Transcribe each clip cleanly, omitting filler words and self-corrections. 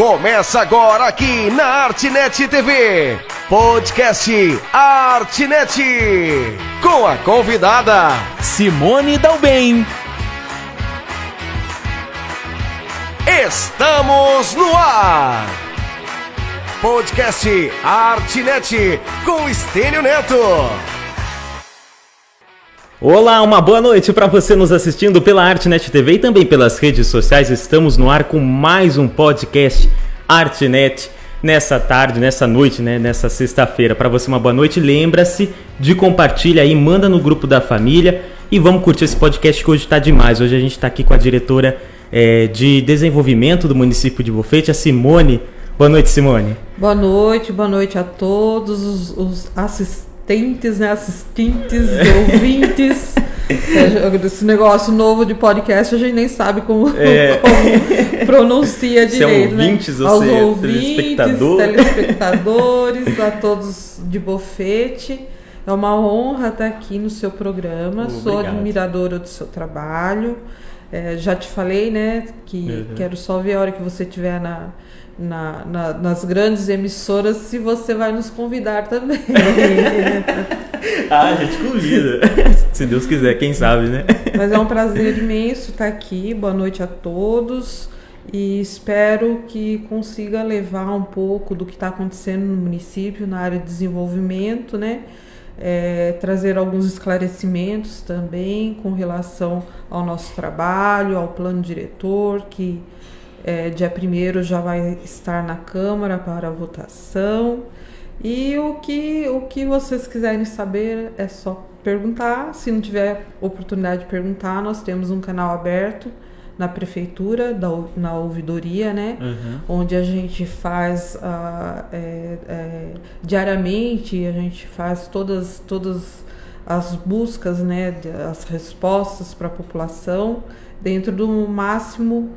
Começa agora aqui na Artnet TV, podcast Artnet, com a convidada Simone Dalben. Estamos no ar! Podcast Artnet com Estênio Neto. Olá, uma boa noite para você nos assistindo pela Artnet TV e também pelas redes sociais. Estamos no ar com mais um podcast Artnet nessa tarde, nessa noite, nessa sexta-feira. Para você uma boa noite. Lembra-se de compartilhar aí, manda no grupo da família e vamos curtir esse podcast que hoje está demais. Hoje a gente está aqui com a diretora de desenvolvimento do município de Bofete, a Simone. Boa noite, Simone. Boa noite a todos os assistentes, ouvintes. Esse negócio novo de podcast a gente nem sabe como pronuncia direito. Ouvintes, né? Aos ouvintes, telespectadores, a todos de Bofete. É uma honra estar aqui no seu programa. Obrigado. Sou admiradora do seu trabalho. Já te falei, né, que quero só ver a hora que você estiver nas grandes emissoras, se você vai nos convidar também. A gente convida. Se Deus quiser, quem sabe, né? Mas é um prazer imenso estar aqui. Boa noite a todos. E espero que consiga levar um pouco do que está acontecendo no município, na área de desenvolvimento, né? Trazer alguns esclarecimentos também com relação ao nosso trabalho, ao plano diretor, que dia 1º já vai estar na Câmara para a votação. E o que vocês quiserem saber é só perguntar. Se não tiver oportunidade de perguntar, nós temos um canal aberto na prefeitura, na ouvidoria, né? Onde a gente faz diariamente, a gente faz todas as buscas, né? As respostas para a população dentro do máximo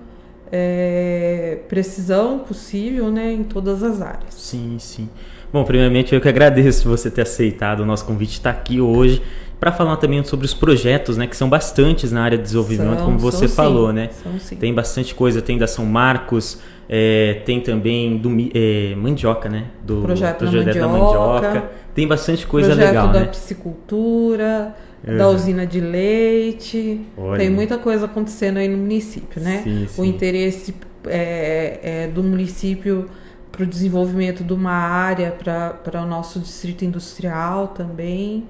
precisão possível, né? Em todas as áreas. Sim, sim. Bom, primeiramente eu que agradeço você ter aceitado o nosso convite, estar aqui hoje para falar também sobre os projetos, né, que são bastantes na área de desenvolvimento, como você falou, sim, né? Sim. Tem bastante coisa, tem da São Marcos, tem também do Mandioca, né? Do projeto da Mandioca. Tem bastante coisa legal, né? Projeto da piscicultura, da usina de leite. Olha. Tem muita coisa acontecendo aí no município, né? Sim. O interesse do município para o desenvolvimento de uma área para o nosso distrito industrial também.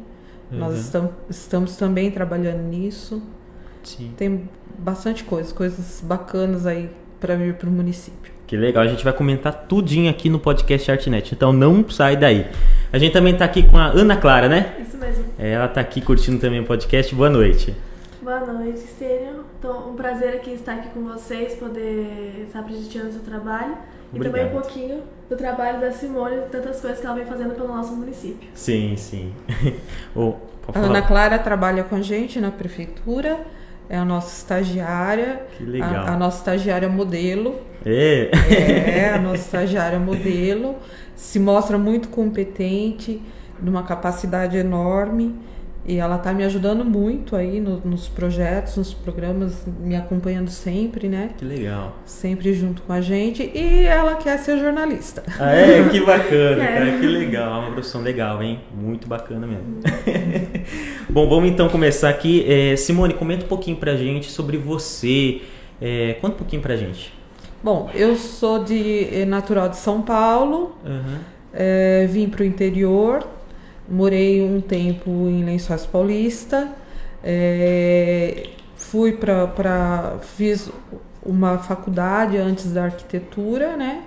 Nós estamos também trabalhando nisso. Sim. Tem bastante coisas bacanas aí para vir para o município. Que legal, a gente vai comentar tudinho aqui no podcast Artnet, então não sai daí. A gente também está aqui com a Ana Clara, né? Isso mesmo. Ela está aqui curtindo também o podcast. Boa noite. Boa noite, Estênio. Então, um prazer estar aqui com vocês, poder estar prestigiando o seu trabalho. Obrigado. E também um pouquinho do trabalho da Simone, de tantas coisas que ela vem fazendo pelo nosso município. Sim. A Ana Clara trabalha com a gente na prefeitura, é a nossa estagiária. Que legal. A nossa estagiária modelo. A nossa estagiária modelo. Se mostra muito competente, de uma capacidade enorme. E ela está me ajudando muito aí nos projetos, nos programas, me acompanhando sempre, né? Que legal. Sempre junto com a gente. E ela quer ser jornalista. Que bacana, cara. Que legal. É uma profissão legal, hein? Muito bacana mesmo. Bom, vamos então começar aqui. Simone, comenta um pouquinho pra gente sobre você. Conta um pouquinho pra gente. Bom, eu sou natural de São Paulo. Vim para o interior. Morei um tempo em Lençóis Paulista, fiz uma faculdade antes da arquitetura, né?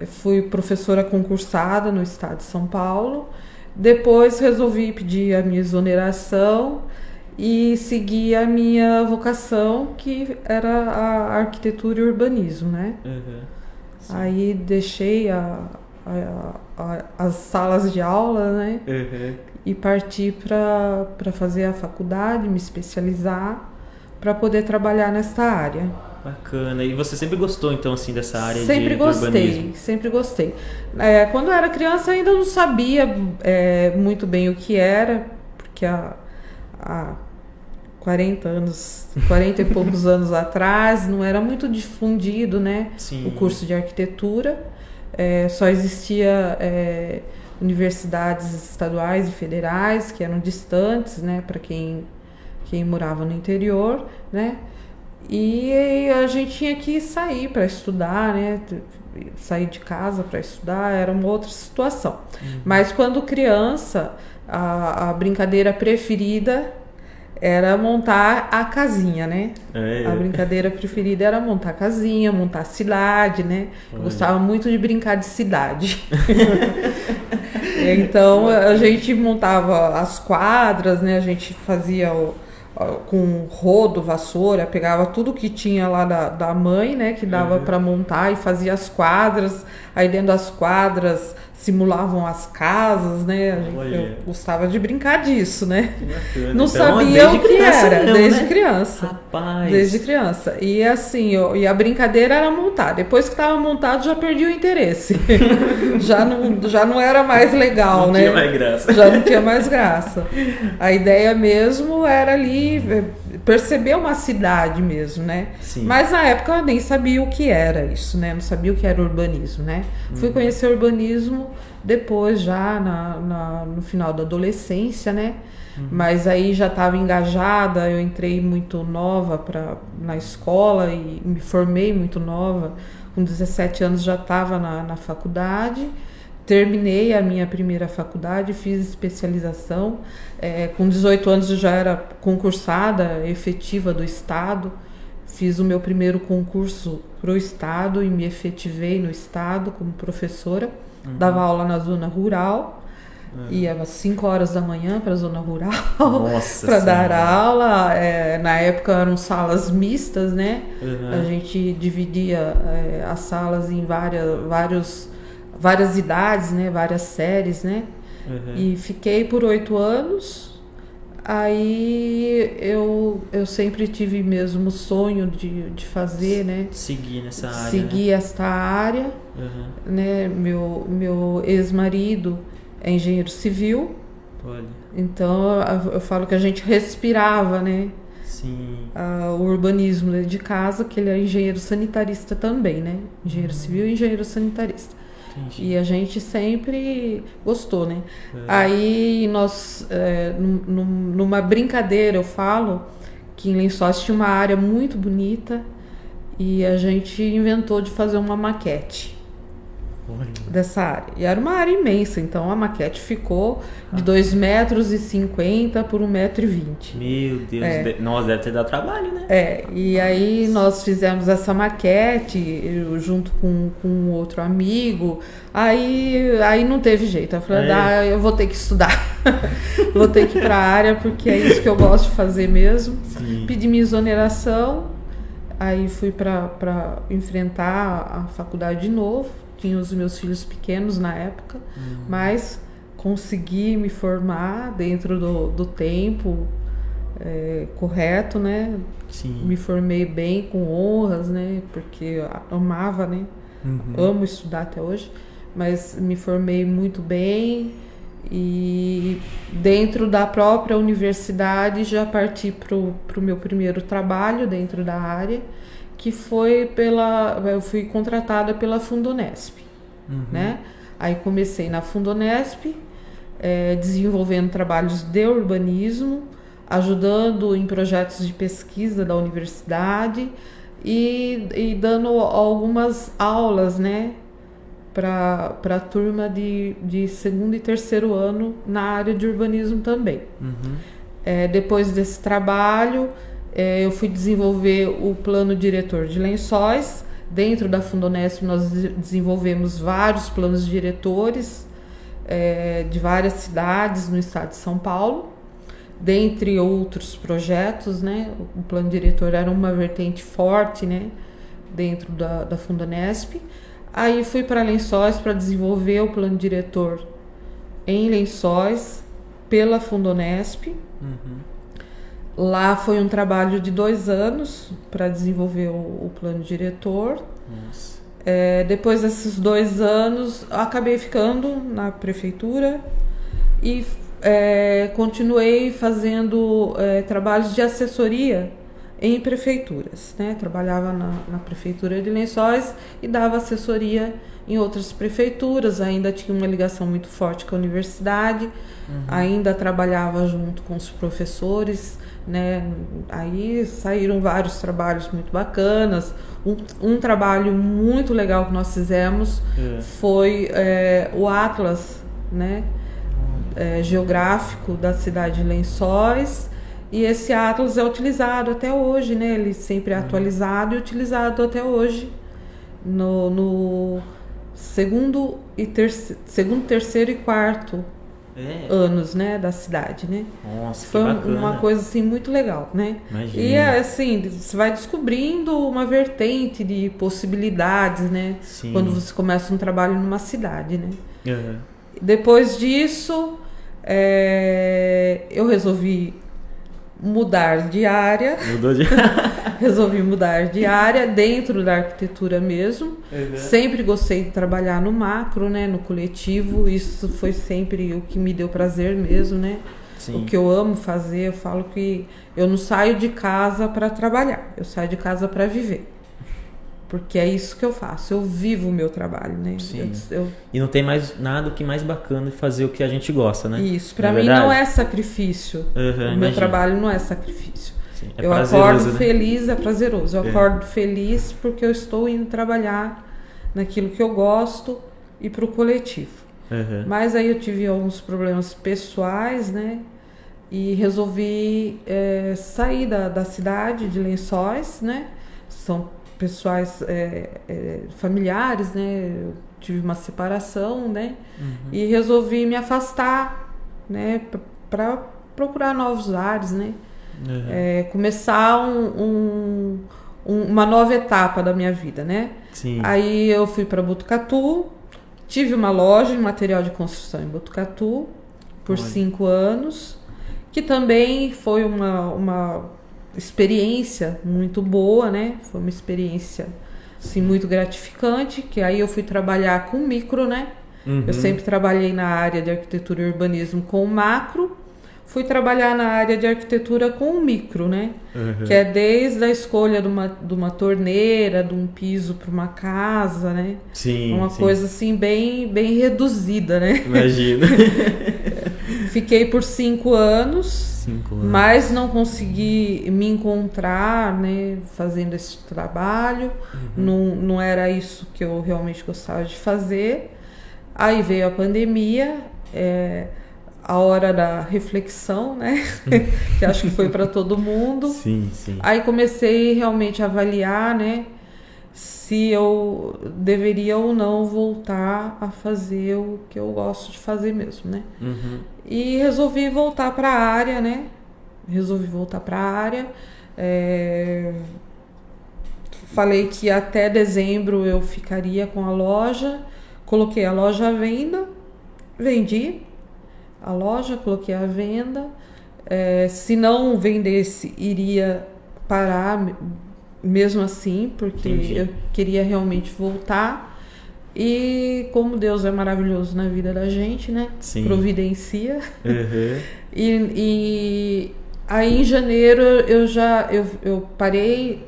Fui professora concursada no estado de São Paulo. Depois resolvi pedir a minha exoneração e segui a minha vocação, que era a arquitetura e urbanismo, né? Aí deixei as salas de aula, né? E parti para fazer a faculdade, me especializar, para poder trabalhar nessa área. Bacana. E você sempre gostou, então, assim, dessa área de urbanismo? Sempre gostei. Quando eu era criança, eu ainda não sabia muito bem o que era, porque com 40 e poucos anos atrás, não era muito difundido, né? Sim. O curso de arquitetura. Só existia universidades estaduais e federais que eram distantes, né? Para quem morava no interior, né? E a gente tinha que sair para estudar, né? Sair de casa para estudar era uma outra situação. Mas quando criança, a brincadeira preferida era montar a casinha, né? A brincadeira preferida era montar a casinha, montar a cidade, né? Eu gostava muito de brincar de cidade. Então a gente montava as quadras, né? A gente fazia com rodo, vassoura, pegava tudo que tinha lá da mãe, né, que dava para montar, e fazia as quadras. Aí dentro das quadras simulavam as casas, né? Eu gostava de brincar disso, né? Não sabia o que era, desde criança. Rapaz. Desde criança. E assim, e a brincadeira era montar. Depois que estava montado, já perdi o interesse. já não era mais legal, não né? Tinha mais graça. Já não tinha mais graça. A ideia mesmo era ali perceber uma cidade mesmo, né? Sim. Mas na época eu nem sabia o que era isso, né? Não sabia o que era urbanismo, né? Fui conhecer urbanismo depois, já no final da adolescência, né? Mas aí já estava engajada, eu entrei muito nova na escola e me formei muito nova. Com 17 anos já estava na faculdade. Terminei a minha primeira faculdade, fiz especialização. Com 18 anos eu já era concursada efetiva do Estado. Fiz o meu primeiro concurso para o Estado e me efetivei no Estado como professora. Dava aula na zona rural. Ia às 5 horas da manhã para a zona rural para dar aula. Na época eram salas mistas, né? A gente dividia as salas em várias idades, né? Várias séries, né? E fiquei por 8 anos. Aí eu sempre tive mesmo o sonho de fazer, né? Seguir nessa área. Seguir esta área, né? Meu ex-marido é engenheiro civil. Olha. Então eu falo que a gente respirava, né? Sim. O urbanismo dentro de casa, que ele é engenheiro sanitarista também, né? Engenheiro civil e engenheiro sanitarista. Entendi. E a gente sempre gostou, né? Aí nós, numa brincadeira, eu falo que em Lençóis tinha uma área muito bonita e a gente inventou de fazer uma maquete dessa área. E era uma área imensa, então a maquete ficou de 2,50 m por 1,20 m. Meu Deus, nossa, deve ter dado trabalho, né? E aí nós fizemos essa maquete junto com outro amigo. Aí não teve jeito. Eu falei, eu vou ter que estudar. Vou ter que ir para a área, porque é isso que eu gosto de fazer mesmo. Sim. Pedi minha exoneração. Aí fui para enfrentar a faculdade de novo. Tinha os meus filhos pequenos na época, mas consegui me formar dentro do tempo correto, né? Sim. Me formei bem, com honras, né? Porque eu amava, né? Amo estudar até hoje, mas me formei muito bem e dentro da própria universidade já parti pro meu primeiro trabalho dentro da área, que foi eu fui contratada pela Fundonesp, né? Aí comecei na Fundonesp, desenvolvendo trabalhos de urbanismo, ajudando em projetos de pesquisa da universidade e dando algumas aulas, né, para a turma de segundo e terceiro ano na área de urbanismo também. Depois desse trabalho, eu fui desenvolver o plano diretor de Lençóis. Dentro da Fundonesp nós desenvolvemos vários planos diretores de várias cidades no estado de São Paulo, dentre outros projetos, né? O plano diretor era uma vertente forte, né, dentro da Fundonesp. Aí fui para Lençóis para desenvolver o plano diretor em Lençóis pela Fundonesp. Lá foi um trabalho de 2 anos para desenvolver o plano diretor. Nossa. Depois desses 2 anos, acabei ficando na prefeitura e continuei fazendo trabalhos de assessoria em prefeituras, né? Trabalhava na prefeitura de Lençóis e dava assessoria em outras prefeituras, ainda tinha uma ligação muito forte com a universidade, ainda trabalhava junto com os professores, né? Aí saíram vários trabalhos muito bacanas. Um trabalho muito legal que nós fizemos foi o Atlas, né? Geográfico da cidade de Lençóis, e esse Atlas é utilizado até hoje, né? Ele sempre é atualizado e utilizado até hoje no segundo, terceiro e quarto anos, né, da cidade, né? Nossa, foi que bacana. Uma coisa assim muito legal, né? Imagina. E assim, você vai descobrindo uma vertente de possibilidades, né? Sim. Quando você começa um trabalho numa cidade, né? Uhum. Depois disso, eu resolvi mudar de área. Mudou de... Resolvi mudar de área dentro da arquitetura mesmo. Sempre gostei de trabalhar no macro, né, no coletivo. Isso foi sempre o que me deu prazer mesmo, né? Sim. O que eu amo fazer. Eu falo que eu não saio de casa para trabalhar, eu saio de casa para viver. Porque é isso que eu faço, eu vivo o meu trabalho, né? Sim. E não tem mais nada que mais bacana de fazer o que a gente gosta, né? Isso, para mim não é sacrifício. O meu trabalho não é sacrifício. Sim, eu acordo feliz, é prazeroso. Eu acordo feliz porque eu estou indo trabalhar naquilo que eu gosto e para o coletivo. Mas aí eu tive alguns problemas pessoais, né? E resolvi sair da cidade de Lençóis, né? São pessoais familiares, né? Eu tive uma separação, né? E resolvi me afastar, né? Para procurar novos ares, né? Começar uma nova etapa da minha vida, né? Sim. Aí eu fui para Botucatu, tive uma loja de material de construção em Botucatu por 5 anos, que também foi uma experiência muito boa, né? Foi uma experiência assim, muito gratificante, que aí eu fui trabalhar com micro, né? Eu sempre trabalhei na área de arquitetura e urbanismo com macro, fui trabalhar na área de arquitetura com micro, né? Que é desde a escolha de uma torneira, de um piso para uma casa, né? Sim, uma coisa assim bem reduzida, né? Imagina. Fiquei por 5 anos, mas não consegui me encontrar, né, fazendo esse trabalho. Não era isso que eu realmente gostava de fazer. Aí veio a pandemia, a hora da reflexão, né? Que acho que foi para todo mundo. Sim, sim. Aí comecei realmente a avaliar, né, se eu deveria ou não voltar a fazer o que eu gosto de fazer mesmo, né? E resolvi voltar para a área, né? Falei que até dezembro eu ficaria com a loja, coloquei a loja à venda, vendi a loja, coloquei à venda. Se não vendesse, iria parar mesmo assim, porque eu queria realmente voltar. E como Deus é maravilhoso na vida da gente, né? Sim. Providencia. E aí em janeiro eu parei,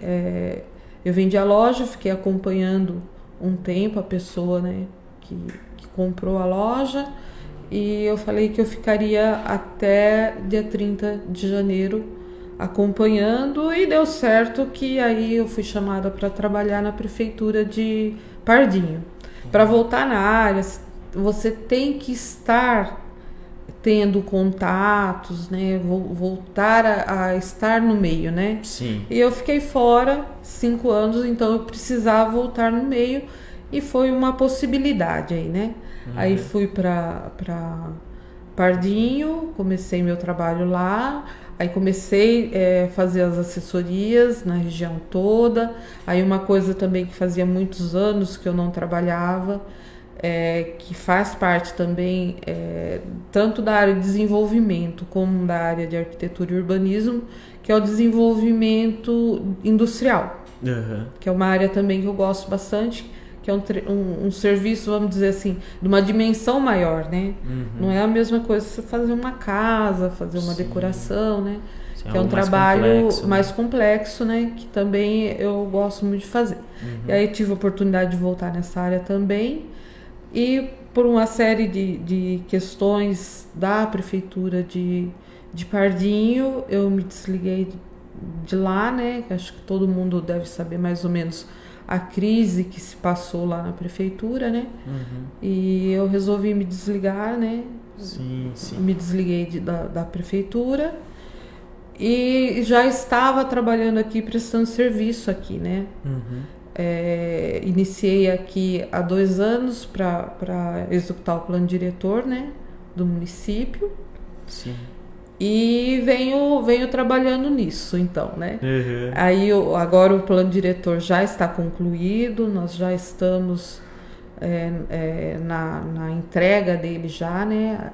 eu vendi a loja, fiquei acompanhando um tempo a pessoa, né, que comprou a loja, e eu falei que eu ficaria até dia 30 de janeiro acompanhando, e deu certo que aí eu fui chamada para trabalhar na prefeitura de Pardinho. Para voltar na área, você tem que estar tendo contatos, né? Voltar a estar no meio, né? Sim. E eu fiquei fora 5 anos, então eu precisava voltar no meio, e foi uma possibilidade aí, né? Aí fui para Pardinho, comecei meu trabalho lá. Aí comecei a fazer as assessorias na região toda. Aí uma coisa também que fazia muitos anos que eu não trabalhava, que faz parte também tanto da área de desenvolvimento como da área de arquitetura e urbanismo, que é o desenvolvimento industrial, que é uma área também que eu gosto bastante, que é um serviço, vamos dizer assim, de uma dimensão maior, né? Não é a mesma coisa você fazer uma casa, fazer uma decoração, né? Que é um trabalho mais complexo, né? Que também eu gosto muito de fazer. E aí tive a oportunidade de voltar nessa área também. E por uma série de questões da prefeitura de Pardinho, eu me desliguei de lá, né? Acho que todo mundo deve saber mais ou menos a crise que se passou lá na prefeitura, né? E eu resolvi me desligar, né? Sim. Me desliguei da prefeitura e já estava trabalhando aqui, prestando serviço aqui, né? Iniciei aqui há 2 anos para executar o plano diretor, né? Do município. Sim. E venho trabalhando nisso, então, né? Aí agora o plano diretor já está concluído, nós já estamos na entrega dele já, né?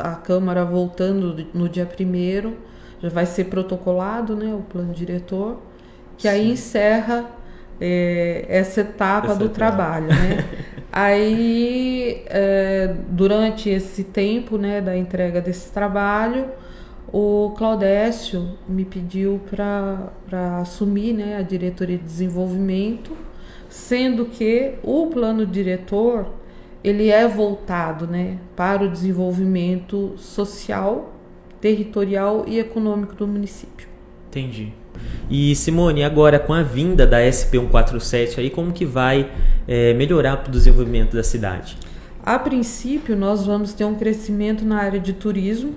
A Câmara voltando no dia 1º, já vai ser protocolado, né? O plano diretor, que aí encerra essa etapa do trabalho, né? Aí, durante esse tempo, né, da entrega desse trabalho, o Claudécio me pediu para assumir, né, a diretoria de desenvolvimento, sendo que o plano diretor ele é voltado, né, para o desenvolvimento social, territorial e econômico do município. Entendi. E Simone, agora com a vinda da SP147 aí, como que vai melhorar para o desenvolvimento da cidade? A princípio, nós vamos ter um crescimento na área de turismo,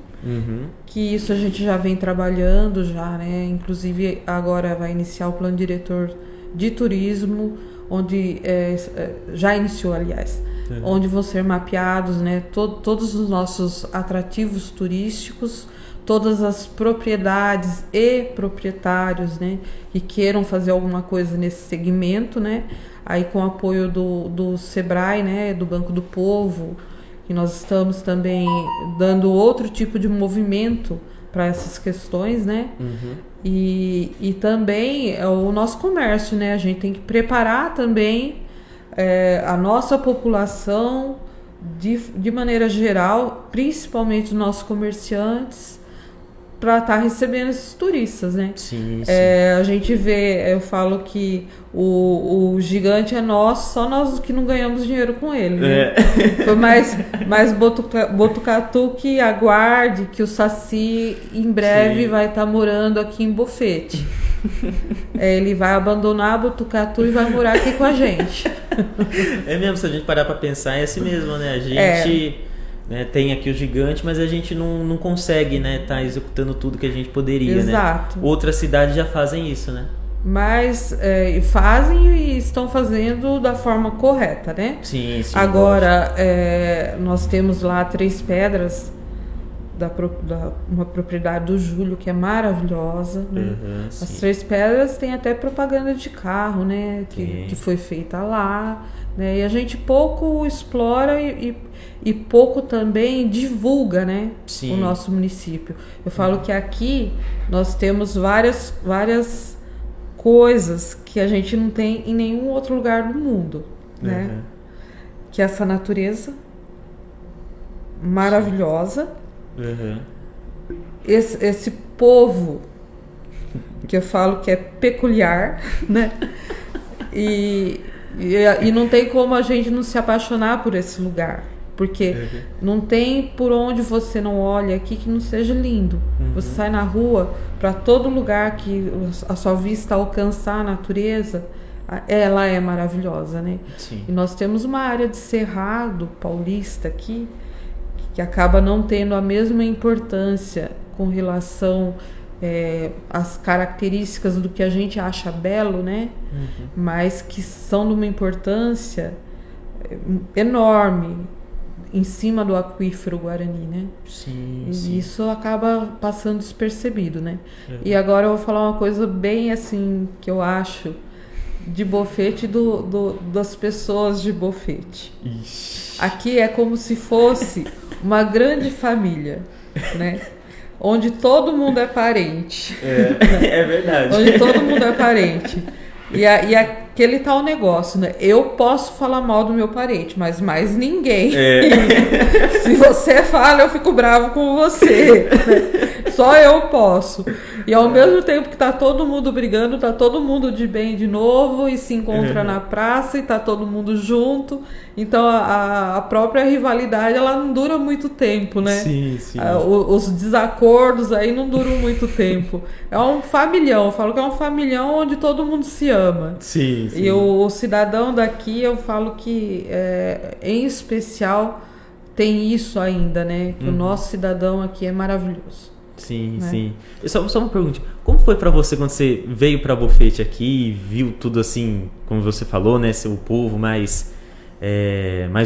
que isso a gente já vem trabalhando já, né? Inclusive agora vai iniciar o plano diretor de turismo, onde já iniciou, aliás, onde vão ser mapeados, né, todos os nossos atrativos turísticos, todas as propriedades e proprietários, né, que queiram fazer alguma coisa nesse segmento, né, aí com o apoio do Sebrae, né, do Banco do Povo, que nós estamos também dando outro tipo de movimento para essas questões, né, e também o nosso comércio, né, a gente tem que preparar também a nossa população de maneira geral, principalmente os nossos comerciantes, para estar recebendo esses turistas, né? Sim. A gente vê, eu falo que o gigante é nosso, só nós que não ganhamos dinheiro com ele, né? Foi mais Botucatu que aguarde que o Saci em breve vai estar morando aqui em Bofete. Ele vai abandonar Botucatu e vai morar aqui com a gente. É mesmo, se a gente parar para pensar, é assim mesmo, né? A gente... tem aqui o gigante, mas a gente não consegue, né, tá executando tudo que a gente poderia. Exato. Né? Outras cidades já fazem isso, né? Mas fazem e estão fazendo da forma correta, né? Sim. Agora, nós temos lá Três Pedras, uma propriedade do Júlio, que é maravilhosa. Né? As Três Pedras tem até propaganda de carro, né? Que foi feita lá. Né? E a gente pouco explora e pouco também divulga, né? O nosso município. Eu falo que aqui nós temos várias coisas que a gente não tem em nenhum outro lugar do mundo, né? Que é essa natureza maravilhosa, esse povo que eu falo que é peculiar, né? E não tem como a gente não se apaixonar por esse lugar, porque não tem por onde você não olha aqui que não seja lindo. Você sai na rua, para todo lugar que a sua vista alcançar a natureza, ela é maravilhosa, né? Sim. E nós temos uma área de cerrado paulista aqui, que acaba não tendo a mesma importância com relação as características do que a gente acha belo, né? Mas que são de uma importância enorme em cima do aquífero Guarani, né? Sim. Isso acaba passando despercebido, né? E agora eu vou falar uma coisa bem assim que eu acho de Bofete das pessoas de Bofete. Aqui é como se fosse uma grande família, né? Onde todo mundo é parente. É verdade. Onde todo mundo é parente. aquele tal negócio, né? Eu posso falar mal do meu parente, mas mais ninguém. Se você fala, eu fico bravo com você. Né? Só eu posso. E ao mesmo tempo que tá todo mundo brigando, tá todo mundo de bem de novo e se encontra na praça e tá todo mundo junto. Então a própria rivalidade, ela não dura muito tempo, né? Sim. Os desacordos aí não duram muito tempo. É um familhão, eu falo que é um familhão onde todo mundo se ama. Sim. E o cidadão daqui, eu falo que, em especial, tem isso ainda, né? Que o nosso cidadão aqui é maravilhoso. Sim, né? sim. Só uma pergunta. Como foi pra você quando você veio pra Bofete aqui e viu tudo assim, como você falou, né? Seu povo mais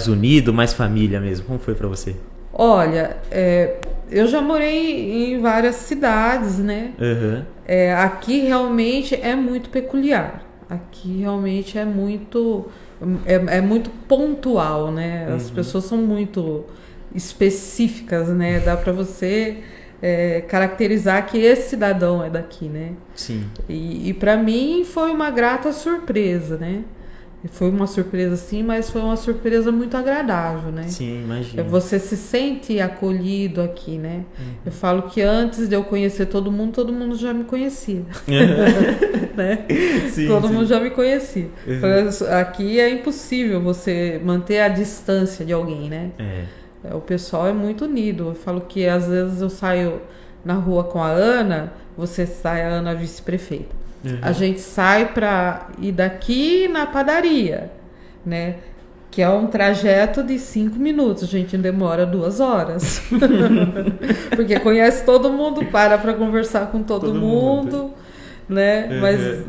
unido, mais família mesmo. Como foi pra você? Olha, eu já morei em várias cidades, né? Aqui realmente é muito peculiar. Aqui realmente é muito pontual, né? As pessoas são muito específicas, né? Dá para você caracterizar que esse cidadão é daqui, né? Sim. E para mim foi uma grata surpresa, né? Foi uma surpresa sim, mas foi uma surpresa muito agradável, né? Sim, imagina. Você se sente acolhido aqui, né? Eu falo que antes de eu conhecer todo mundo já me conhecia. Né? Sim, todo sim. mundo já me conhecia. Aqui é impossível você manter a distância de alguém, né? O pessoal é muito unido. Eu falo que às vezes eu saio na rua com a Ana, você sai, a Ana vice-prefeita. A gente sai para ir daqui na padaria, né? Que é um trajeto de 5 minutos. A gente demora 2 horas. Porque conhece todo mundo, para conversar com todo mundo, né?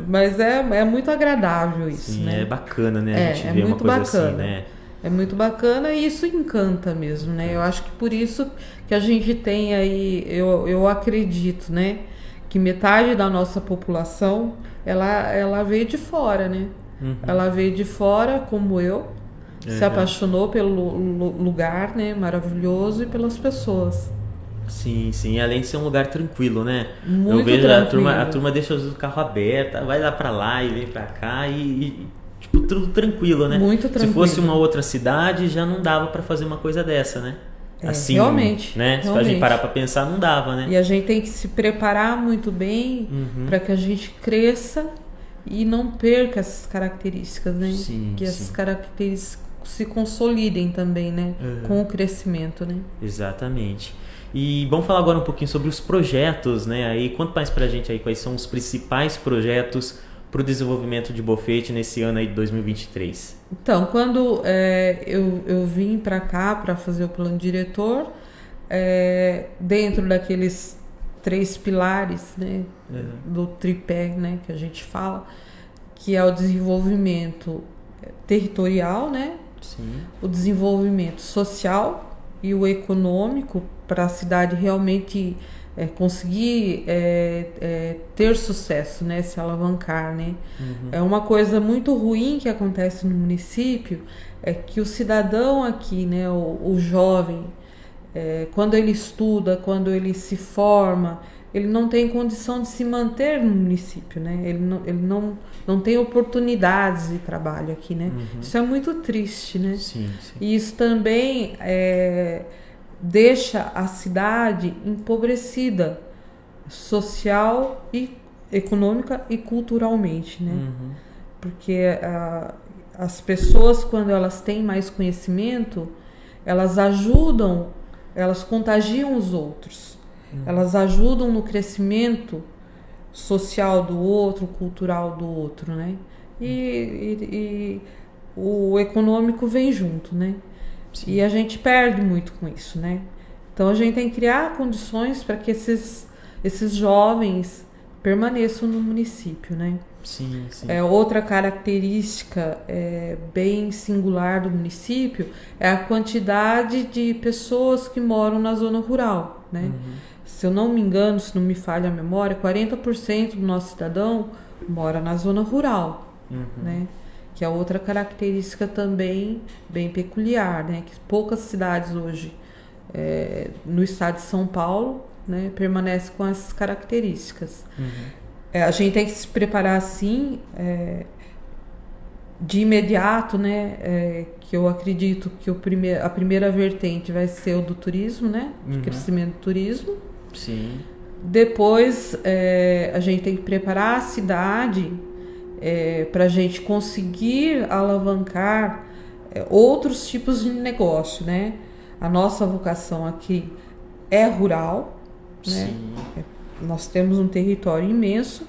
Mas é muito agradável isso, sim, né? É bacana, né? A gente vê uma coisa assim, né? É muito bacana e isso encanta mesmo, né? Eu acho que por isso que a gente tem aí, eu acredito, né? Que metade da nossa população, ela veio de fora, né? Ela veio de fora, como eu, se apaixonou pelo lugar, né? Maravilhoso e pelas pessoas. Sim, sim. Além de ser um lugar tranquilo, né? Muito eu vejo tranquilo. a turma deixa o carro aberto, vai lá pra lá e vem pra cá e tipo, tudo tranquilo, né? Muito tranquilo. Se fosse uma outra cidade, já não dava pra fazer uma coisa dessa, né? Assim, realmente, né? Se a gente parar pra pensar, não dava, né? E a gente tem que se preparar muito bem para que a gente cresça e não perca essas características, né? Sim, que essas características se consolidem também, né? Com o crescimento, né? Exatamente. E vamos falar agora um pouquinho sobre os projetos, né? Aí, conta mais pra gente aí quais são os principais projetos para o desenvolvimento de Bofete nesse ano aí de 2023. Então, quando eu vim para cá para fazer o plano diretor, dentro daqueles 3 pilares, né, do tripé, né, que a gente fala, que é o desenvolvimento territorial, né, Sim. o desenvolvimento social e o econômico, para a cidade realmente conseguir ter sucesso, né, se alavancar, né. É uma coisa muito ruim que acontece no município, é que o cidadão aqui, né, o jovem, quando ele estuda, quando ele se forma, ele não tem condição de se manter no município, né? Ele não tem oportunidades de trabalho aqui, né? Isso é muito triste, né? Sim, sim. E isso também deixa a cidade empobrecida, social e econômica e culturalmente, né? Porque as pessoas, quando elas têm mais conhecimento, elas ajudam, elas contagiam os outros. Elas ajudam no crescimento social do outro, cultural do outro, né? E o econômico vem junto, né? Sim. E a gente perde muito com isso, né? Então a gente tem que criar condições para que esses jovens permaneçam no município, né? Sim, sim. Outra característica bem singular do município é a quantidade de pessoas que moram na zona rural, né? Se eu não me engano, se não me falha a memória, 40% do nosso cidadão mora na zona rural, né? Que é outra característica também bem peculiar, né? Que poucas cidades hoje no estado de São Paulo, né, permanecem com essas características. A gente tem que se preparar, sim, de imediato, né, que eu acredito que a primeira vertente vai ser o do turismo, né, de crescimento do turismo. Sim. Depois, a gente tem que preparar a cidade para a gente conseguir alavancar outros tipos de negócio, né? A nossa vocação aqui é rural, né? Nós temos um território imenso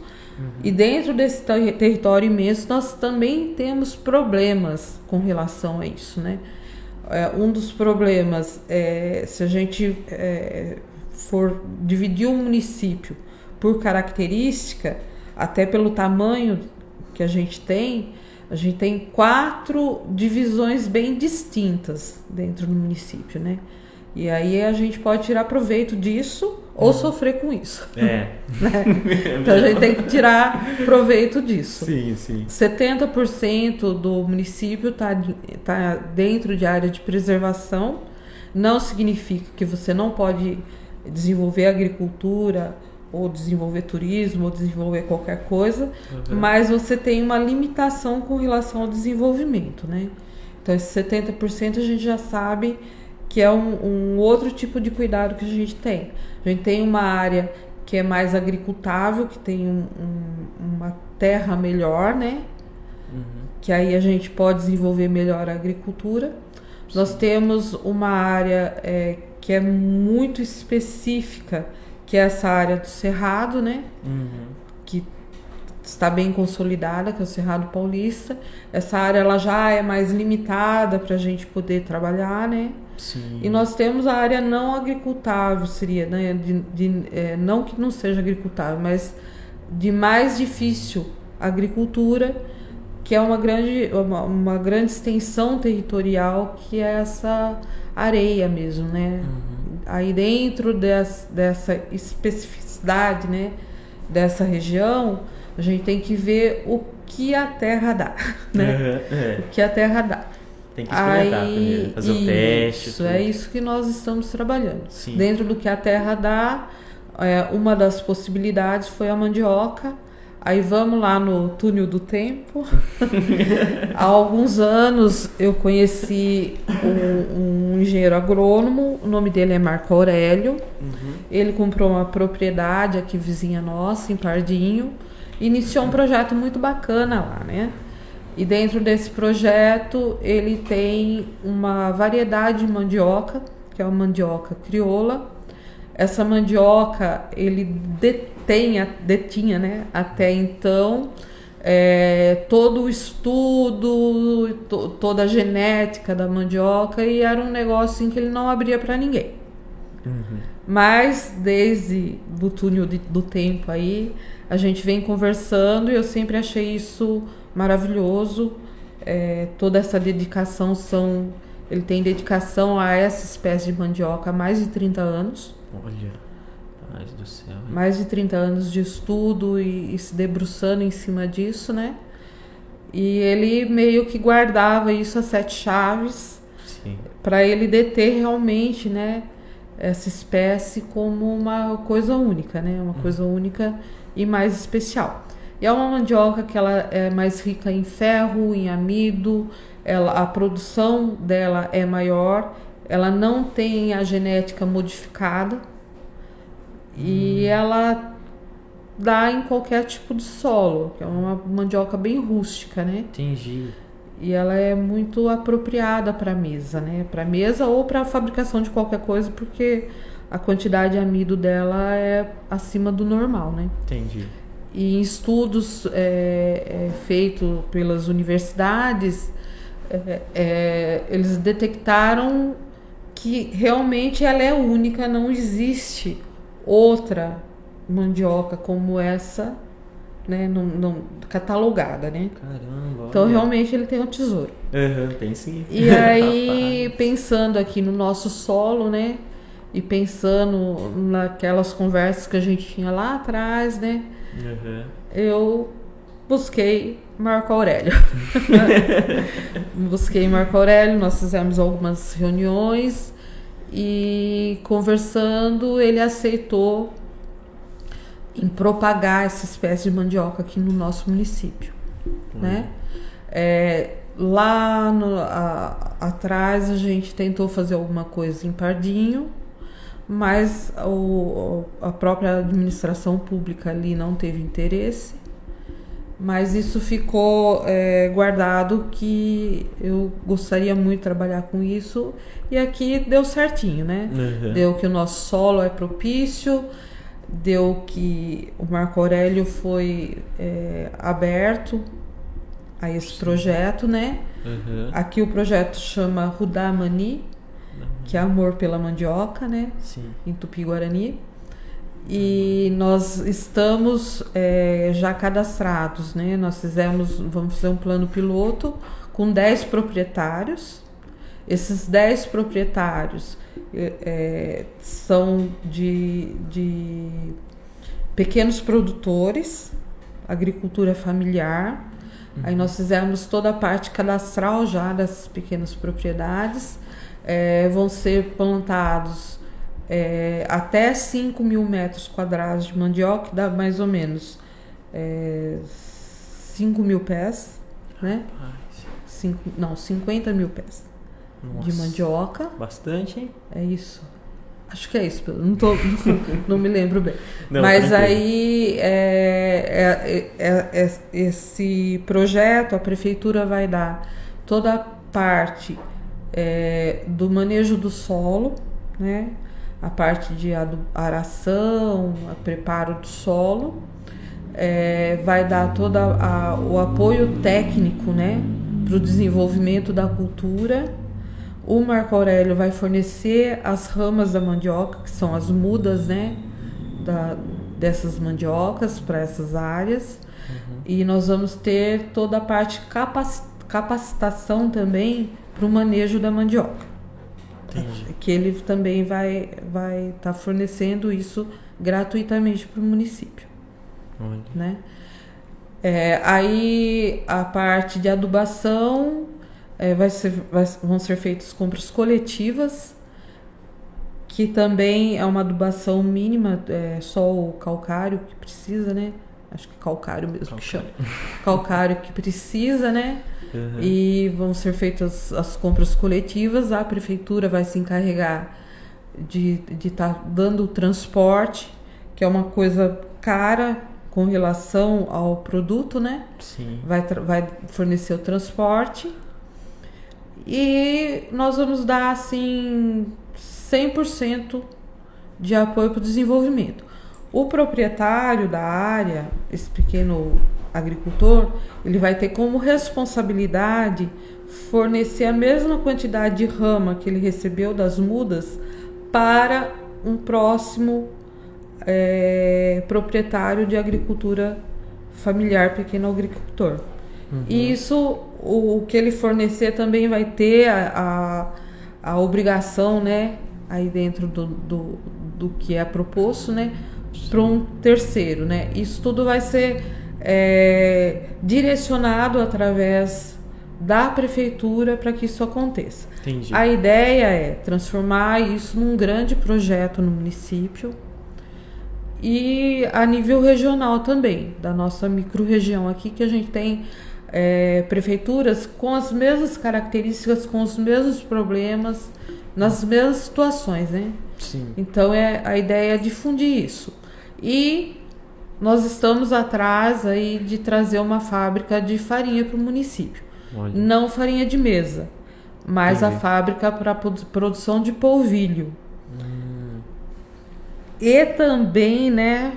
e dentro desse território imenso nós também temos problemas com relação a isso, né? Um dos problemas é se a gente for dividir um município por característica, até pelo tamanho que a gente tem 4 divisões bem distintas dentro do município, né? E aí a gente pode tirar proveito disso ou sofrer com isso. Né? Então a gente tem que tirar proveito disso. Sim, sim. 70% do município tá dentro de área de preservação. Não significa que você não pode desenvolver agricultura ou desenvolver turismo ou desenvolver qualquer coisa, mas você tem uma limitação com relação ao desenvolvimento, né? Então esse 70% a gente já sabe que é um outro tipo de cuidado que a gente tem. A gente tem uma área que é mais agricultável, que tem uma terra melhor, né? Que aí a gente pode desenvolver melhor a agricultura. Nós temos uma área que é muito específica, que é essa área do Cerrado, né? Que está bem consolidada, que é o Cerrado Paulista. Essa área ela já é mais limitada para a gente poder trabalhar, né? Sim. E nós temos a área não agricultável, seria, né? Não que não seja agricultável, mas de mais difícil agricultura, que é uma grande extensão territorial, que é essa areia mesmo, né? Aí dentro dessa especificidade, né, dessa região, a gente tem que ver o que a terra dá, né? O que a terra dá. Tem que experimentar primeiro, fazer o teste. Isso, é isso que nós estamos trabalhando. Sim. Dentro do que a terra dá, uma das possibilidades foi a mandioca. Aí vamos lá no túnel do tempo. Há alguns anos eu conheci um engenheiro agrônomo, o nome dele é Marco Aurélio. Ele comprou uma propriedade aqui vizinha nossa, em Pardinho, e iniciou um projeto muito bacana lá, né? E dentro desse projeto ele tem uma variedade de mandioca, que é uma mandioca crioula. Essa mandioca ele detinha, né, até então todo o estudo, toda a genética da mandioca, e era um negócio em que ele não abria para ninguém. Mas desde o túnel do tempo aí, a gente vem conversando e eu sempre achei isso maravilhoso. Toda essa dedicação ele tem dedicação a essa espécie de mandioca há mais de 30 anos. Olha, paz do céu. Mais de 30 anos de estudo e se debruçando em cima disso, né? E ele meio que guardava isso a 7 chaves para ele deter realmente, né, essa espécie como uma coisa única, né? Uma coisa única e mais especial. E é uma mandioca que ela é mais rica em ferro, em amido, a produção dela é maior, ela não tem a genética modificada e ela dá em qualquer tipo de solo, que é uma mandioca bem rústica, né? Entendi. E ela é muito apropriada para mesa, né? Para mesa ou para a fabricação de qualquer coisa, porque a quantidade de amido dela é acima do normal, né? Entendi. E em estudos feitos pelas universidades, eles detectaram que realmente ela é única, não existe outra mandioca como essa, né, não catalogada, né? Caramba. Então olha. Realmente ele tem um tesouro. Tem sim. E aí, pensando aqui no nosso solo, né? E pensando naquelas conversas que a gente tinha lá atrás, né? Eu busquei Marco Aurélio. Nós fizemos algumas reuniões e conversando, ele aceitou em propagar essa espécie de mandioca aqui no nosso município, né? Lá atrás a gente tentou fazer alguma coisa em Pardinho, mas a própria administração pública ali não teve interesse. Mas isso ficou guardado, que eu gostaria muito de trabalhar com isso, e aqui deu certinho, né? Deu que o nosso solo é propício, deu que o Marco Aurélio foi aberto a esse projeto, né? Aqui o projeto chama Rudamani, que é amor pela mandioca, né? Sim. Em Tupi-Guarani. E nós estamos já cadastrados, né? Vamos fazer um plano piloto com 10 proprietários. Esses 10 proprietários são de pequenos produtores, agricultura familiar. Aí nós fizemos toda a parte cadastral já dessas pequenas propriedades. Vão ser plantados até 5.000 metros quadrados de mandioca, que dá mais ou menos 5.000 pés, né? 50.000 pés. Nossa, de mandioca. Bastante, hein? É isso. Acho que é isso, não me lembro bem. Não, mas tranquilo. Aí esse projeto, a prefeitura vai dar toda a parte do manejo do solo, né? A parte de aração, a preparo do solo, vai dar todo o apoio técnico, né, para o desenvolvimento da cultura. O Marco Aurélio vai fornecer as ramas da mandioca, que são as mudas, né, dessas mandiocas para essas áreas. E nós vamos ter toda a parte capacitação também para o manejo da mandioca. Entendi. Que ele também vai estar fornecendo isso gratuitamente para o município. Né? Aí a parte de adubação vão ser feitas compras coletivas, que também é uma adubação mínima, só o calcário que precisa, né? Acho que calcário mesmo que chama. Calcário que precisa, né? E vão ser feitas as compras coletivas. A prefeitura vai se encarregar de estar dando o transporte, que é uma coisa cara com relação ao produto, né? Sim. Vai fornecer o transporte. E nós vamos dar, assim, 100% de apoio para o desenvolvimento. O proprietário da área, esse pequeno agricultor, ele vai ter como responsabilidade fornecer a mesma quantidade de rama que ele recebeu das mudas para um próximo proprietário de agricultura familiar, pequeno agricultor. E isso, o que ele fornecer também vai ter a obrigação, né, aí dentro do que é proposto, né, para um terceiro, né? Isso tudo vai ser direcionado através da prefeitura para que isso aconteça. Entendi. A ideia é transformar isso num grande projeto no município e a nível regional também, da nossa micro-região aqui, que a gente tem prefeituras com as mesmas características, com os mesmos problemas, nas mesmas situações, né? Sim. Então a ideia é difundir isso. E nós estamos atrás aí de trazer uma fábrica de farinha para o município. Olha. Não farinha de mesa, mas a fábrica para produção de polvilho. E também, né,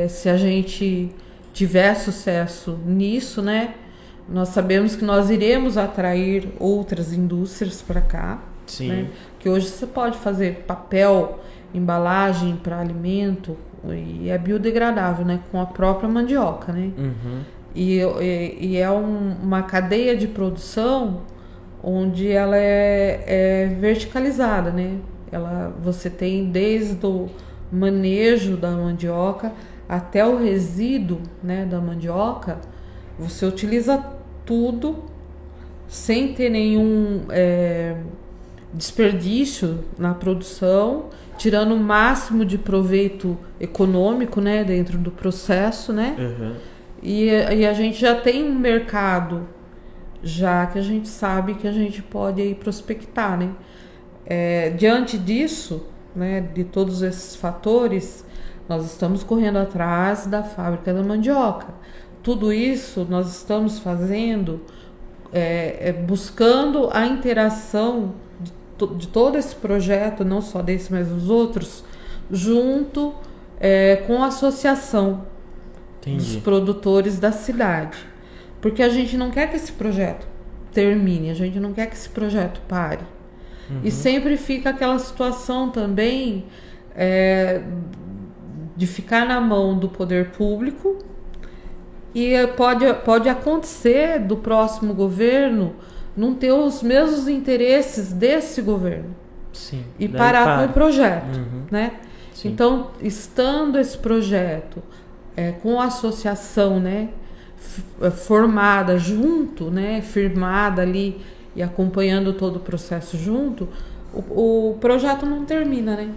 se a gente tiver sucesso nisso, né, nós sabemos que nós iremos atrair outras indústrias para cá. Sim. Né, que hoje você pode fazer papel, embalagem para alimento, e é biodegradável, né, com a própria mandioca, né? E é uma cadeia de produção onde ela é verticalizada, né? Você tem desde o manejo da mandioca até o resíduo, né, da mandioca. Você utiliza tudo sem ter nenhum desperdício na produção, tirando o máximo de proveito econômico, né, dentro do processo, né? E a gente já tem um mercado já que a gente sabe que a gente pode aí prospectar, né? Diante disso, né, de todos esses fatores, nós estamos correndo atrás da fábrica da mandioca. Tudo isso nós estamos fazendo buscando a interação de todo esse projeto, não só desse, mas dos outros, junto com a associação dos produtores da cidade. Porque a gente não quer que esse projeto termine, a gente não quer que esse projeto pare. E sempre fica aquela situação também de ficar na mão do poder público, e pode acontecer do próximo governo não ter os mesmos interesses desse governo. Sim, e parar com o projeto, né? Sim. Então, estando esse projeto com a associação, né, formada junto, né, firmada ali e acompanhando todo o processo junto, o projeto não termina, né?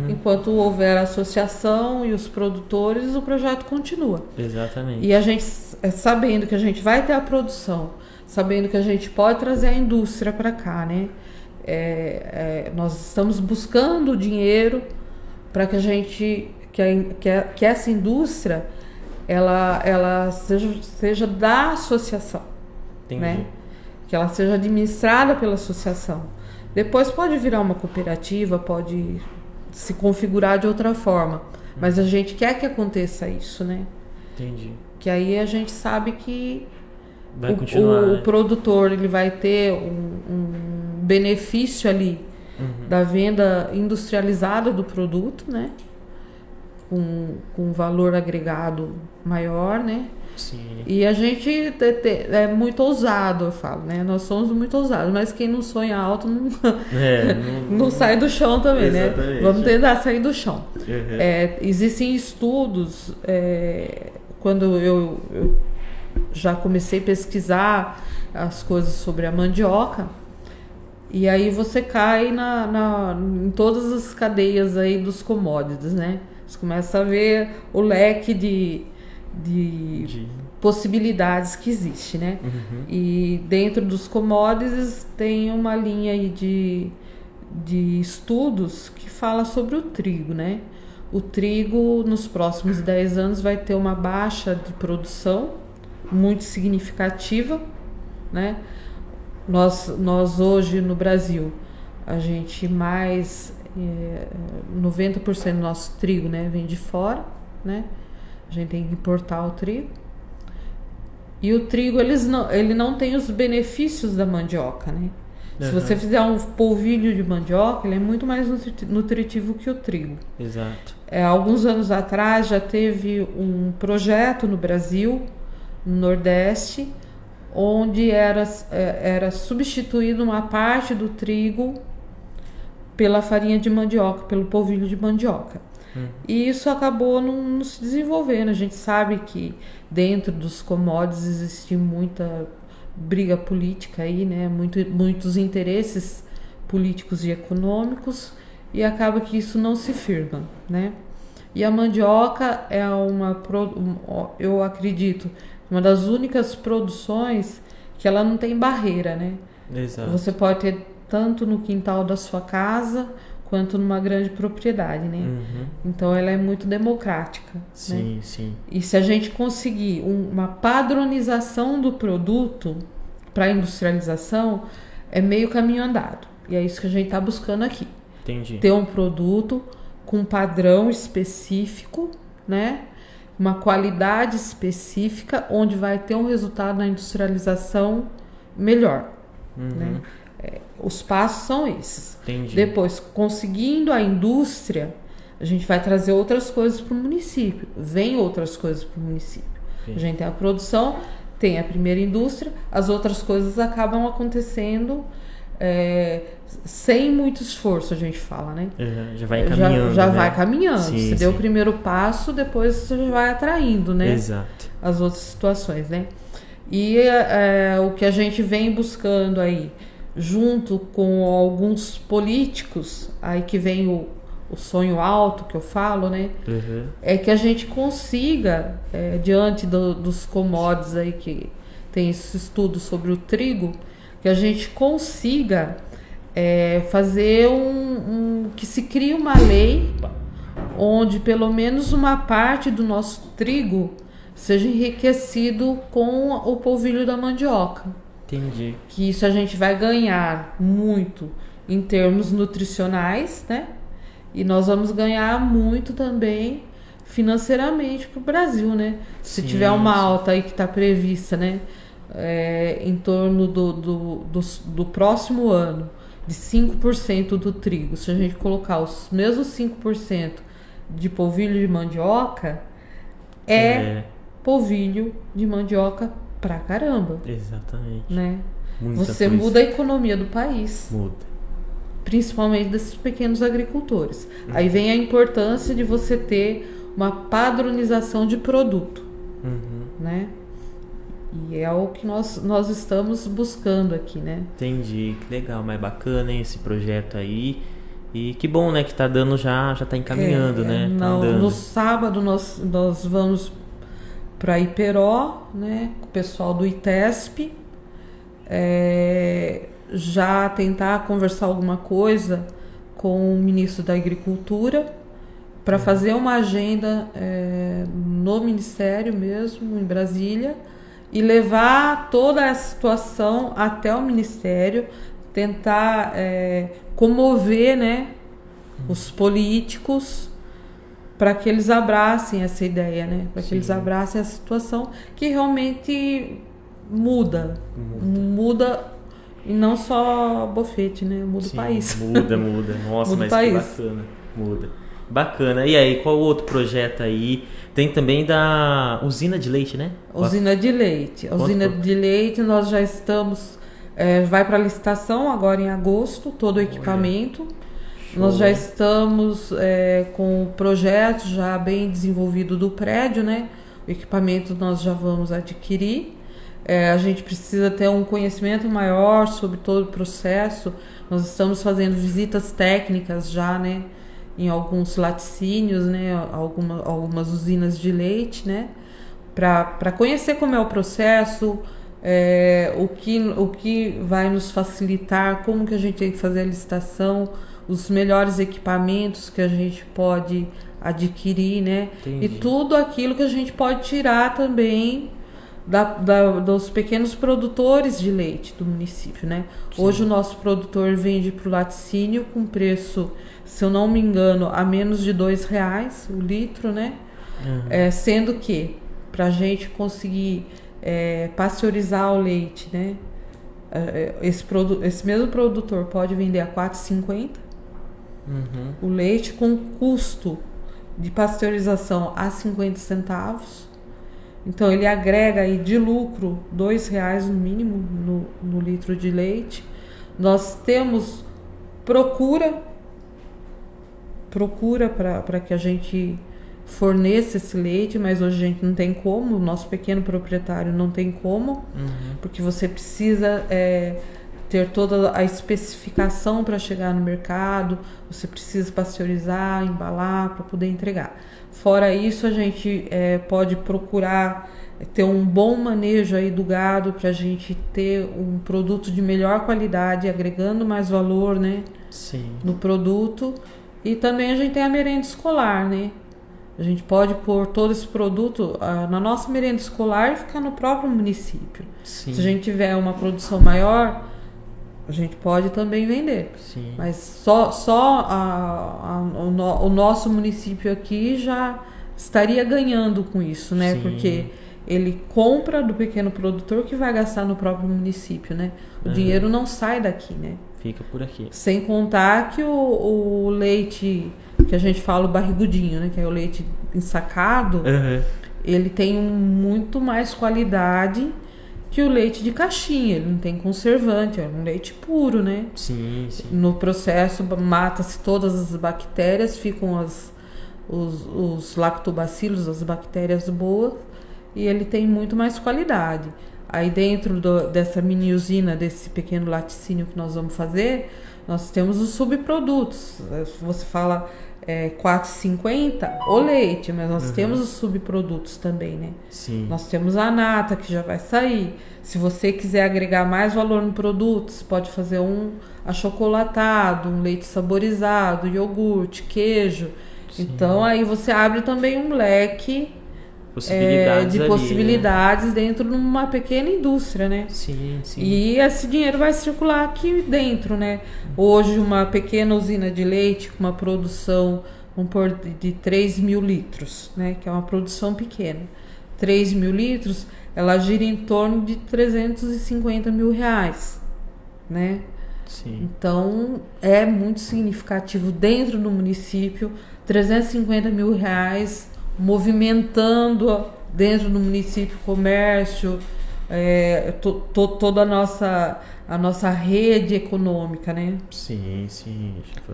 Enquanto houver a associação e os produtores, o projeto continua. Exatamente. E a gente, sabendo que a gente vai ter a produção, sabendo que a gente pode trazer a indústria para cá, né? Nós estamos buscando dinheiro para que a gente, que essa indústria, ela seja da associação. Entendi. Né? Que ela seja administrada pela associação. Depois pode virar uma cooperativa, pode se configurar de outra forma. Mas a gente quer que aconteça isso, né? Entendi. Que aí a gente sabe que vai continuar, o produtor ele vai ter um benefício ali da venda industrializada do produto, né? Com valor agregado maior, né? Sim. E a gente é muito ousado, eu falo, né? Nós somos muito ousados, mas quem não sonha alto não sai do chão também, exatamente, né? Vamos tentar sair do chão. Existem estudos, quando eu já comecei a pesquisar as coisas sobre a mandioca, e aí você cai em todas as cadeias aí dos commodities, né? Você começa a ver o leque de possibilidades que existe, né? E dentro dos commodities tem uma linha aí de estudos que fala sobre o trigo, né? O trigo nos próximos 10 anos vai ter uma baixa de produção muito significativa, né? Nós hoje no Brasil, a gente 90% do nosso trigo, né, vem de fora, né? A gente tem que importar o trigo. E o trigo, ele não tem os benefícios da mandioca, né? Se você fizer um polvilho de mandioca, ele é muito mais nutritivo que o trigo. Exato. Alguns anos atrás já teve um projeto no Brasil, no Nordeste, onde era substituído uma parte do trigo pela farinha de mandioca, pelo polvilho de mandioca. E isso acabou não se desenvolvendo. A gente sabe que dentro dos commodities existe muita briga política aí, né? Muitos interesses políticos e econômicos, e acaba que isso não se firma, né? E a mandioca é eu acredito, uma das únicas produções que ela não tem barreira, né? Exato. Você pode ter tanto no quintal da sua casa quanto numa grande propriedade, né? Então ela é muito democrática. Sim, né? Sim. E se a gente conseguir uma padronização do produto para industrialização, é meio caminho andado. E é isso que a gente está buscando aqui. Entendi. Ter um produto com um padrão específico, né? Uma qualidade específica, onde vai ter um resultado na industrialização melhor. Né? Os passos são esses. Entendi. Depois, conseguindo a indústria, a gente vai trazer outras coisas para o município. Vem outras coisas para o município. Entendi. A gente tem a produção, tem a primeira indústria, as outras coisas acabam acontecendo sem muito esforço, a gente fala, né? Já vai caminhando. Já né? vai caminhando. Sim, Você deu o primeiro passo, depois você já vai atraindo, né? Exato. As outras situações, né? E o que a gente vem buscando aí, junto com alguns políticos, aí que vem o sonho alto que eu falo, né? É que a gente consiga, diante dos commodities aí que tem esse estudo sobre o trigo, que a gente consiga fazer que se crie uma lei onde pelo menos uma parte do nosso trigo seja enriquecido com o polvilho da mandioca. Entendi. Que isso a gente vai ganhar muito em termos nutricionais, né? E nós vamos ganhar muito também financeiramente para o Brasil, né? Se tiver uma alta aí que está prevista, né? Em torno do próximo ano, de 5% do trigo. Se a gente colocar os mesmos 5% de polvilho de mandioca, polvilho de mandioca pra caramba. Exatamente. Né? Muita Você coisa. muda a economia do país. Muda. Principalmente desses pequenos agricultores. Aí vem a importância de você ter uma padronização de produto. Né? E é o que nós estamos buscando aqui, né? Entendi, que legal, mas bacana, hein, esse projeto aí. E que bom, né, que tá dando já tá encaminhando, né? Tá andando. No sábado nós vamos para Iperó, né? Com o pessoal do ITESP. Já tentar conversar alguma coisa com o ministro da Agricultura para fazer uma agenda no Ministério mesmo, em Brasília, e levar toda a situação até o Ministério, tentar comover, né, os políticos para que eles abracem essa ideia, né, para que eles abracem a situação que realmente muda e não só bofete, né, muda o país. Muda. Nossa, Muda mas o país. que bacana. Muda. Bacana. E aí, qual outro projeto aí? Tem também da usina de leite, né? Usina de leite. A usina de leite, nós já estamos... vai para licitação agora em agosto, todo o equipamento. Nós já estamos com o projeto já bem desenvolvido do prédio, né? O equipamento nós já vamos adquirir. A gente precisa ter um conhecimento maior sobre todo o processo. Nós estamos fazendo visitas técnicas já, né? Em alguns laticínios, né? Algumas usinas de leite, né? Para conhecer como é o processo, o que vai nos facilitar, como que a gente tem que fazer a licitação, os melhores equipamentos que a gente pode adquirir, né? Entendi. E tudo aquilo que a gente pode tirar também dos pequenos produtores de leite do município, né? Sim. Hoje o nosso produtor vende para o laticínio com preço, se eu não me engano, a menos de R$2 o litro, né? Sendo que para a gente conseguir pasteurizar o leite, né? Esse mesmo produtor pode vender a R$4,50 o leite, com custo de pasteurização a 50 centavos. Então ele agrega aí de lucro R$2 no mínimo no litro de leite. Nós temos procura para que a gente forneça esse leite, mas hoje a gente não tem como, o nosso pequeno proprietário não tem como, porque você precisa ter toda a especificação para chegar no mercado, você precisa pasteurizar, embalar para poder entregar. Fora isso, a gente pode procurar ter um bom manejo aí do gado para a gente ter um produto de melhor qualidade, agregando mais valor, né? Sim. No produto. E também a gente tem a merenda escolar, né? A gente pode pôr todo esse produto na nossa merenda escolar e ficar no próprio município. Sim. Se a gente tiver uma produção maior, a gente pode também vender. Sim. Mas só o nosso município aqui já estaria ganhando com isso, né? Sim. Porque ele compra do pequeno produtor que vai gastar no próprio município, né? O dinheiro não sai daqui, né? Fica por aqui. Sem contar que o leite, que a gente fala o barrigudinho, né? Que é o leite ensacado, ele tem muito mais qualidade que o leite de caixinha. Ele não tem conservante, é um leite puro, né? Sim. No processo mata-se todas as bactérias, ficam os lactobacilos, as bactérias boas, e ele tem muito mais qualidade. Aí dentro dessa mini usina, desse pequeno laticínio que nós vamos fazer, nós temos os subprodutos. Você fala 4,50 o leite, mas nós temos os subprodutos também, né? Sim. Nós temos a nata, que já vai sair. Se você quiser agregar mais valor no produto, você pode fazer um achocolatado, um leite saborizado, iogurte, queijo. Sim. Então, aí você abre também um leque Possibilidades de ali, possibilidades dentro de uma pequena indústria, né? Sim, sim. E esse dinheiro vai circular aqui dentro, né? Hoje, uma pequena usina de leite com uma produção, vamos pôr, de 3 mil litros, né? Que é uma produção pequena. 3 mil litros, ela gira em torno de 350 mil reais, né? Sim. Então, é muito significativo dentro do município, 350 mil reais movimentando dentro do município comércio, toda a nossa rede econômica, né? Sim.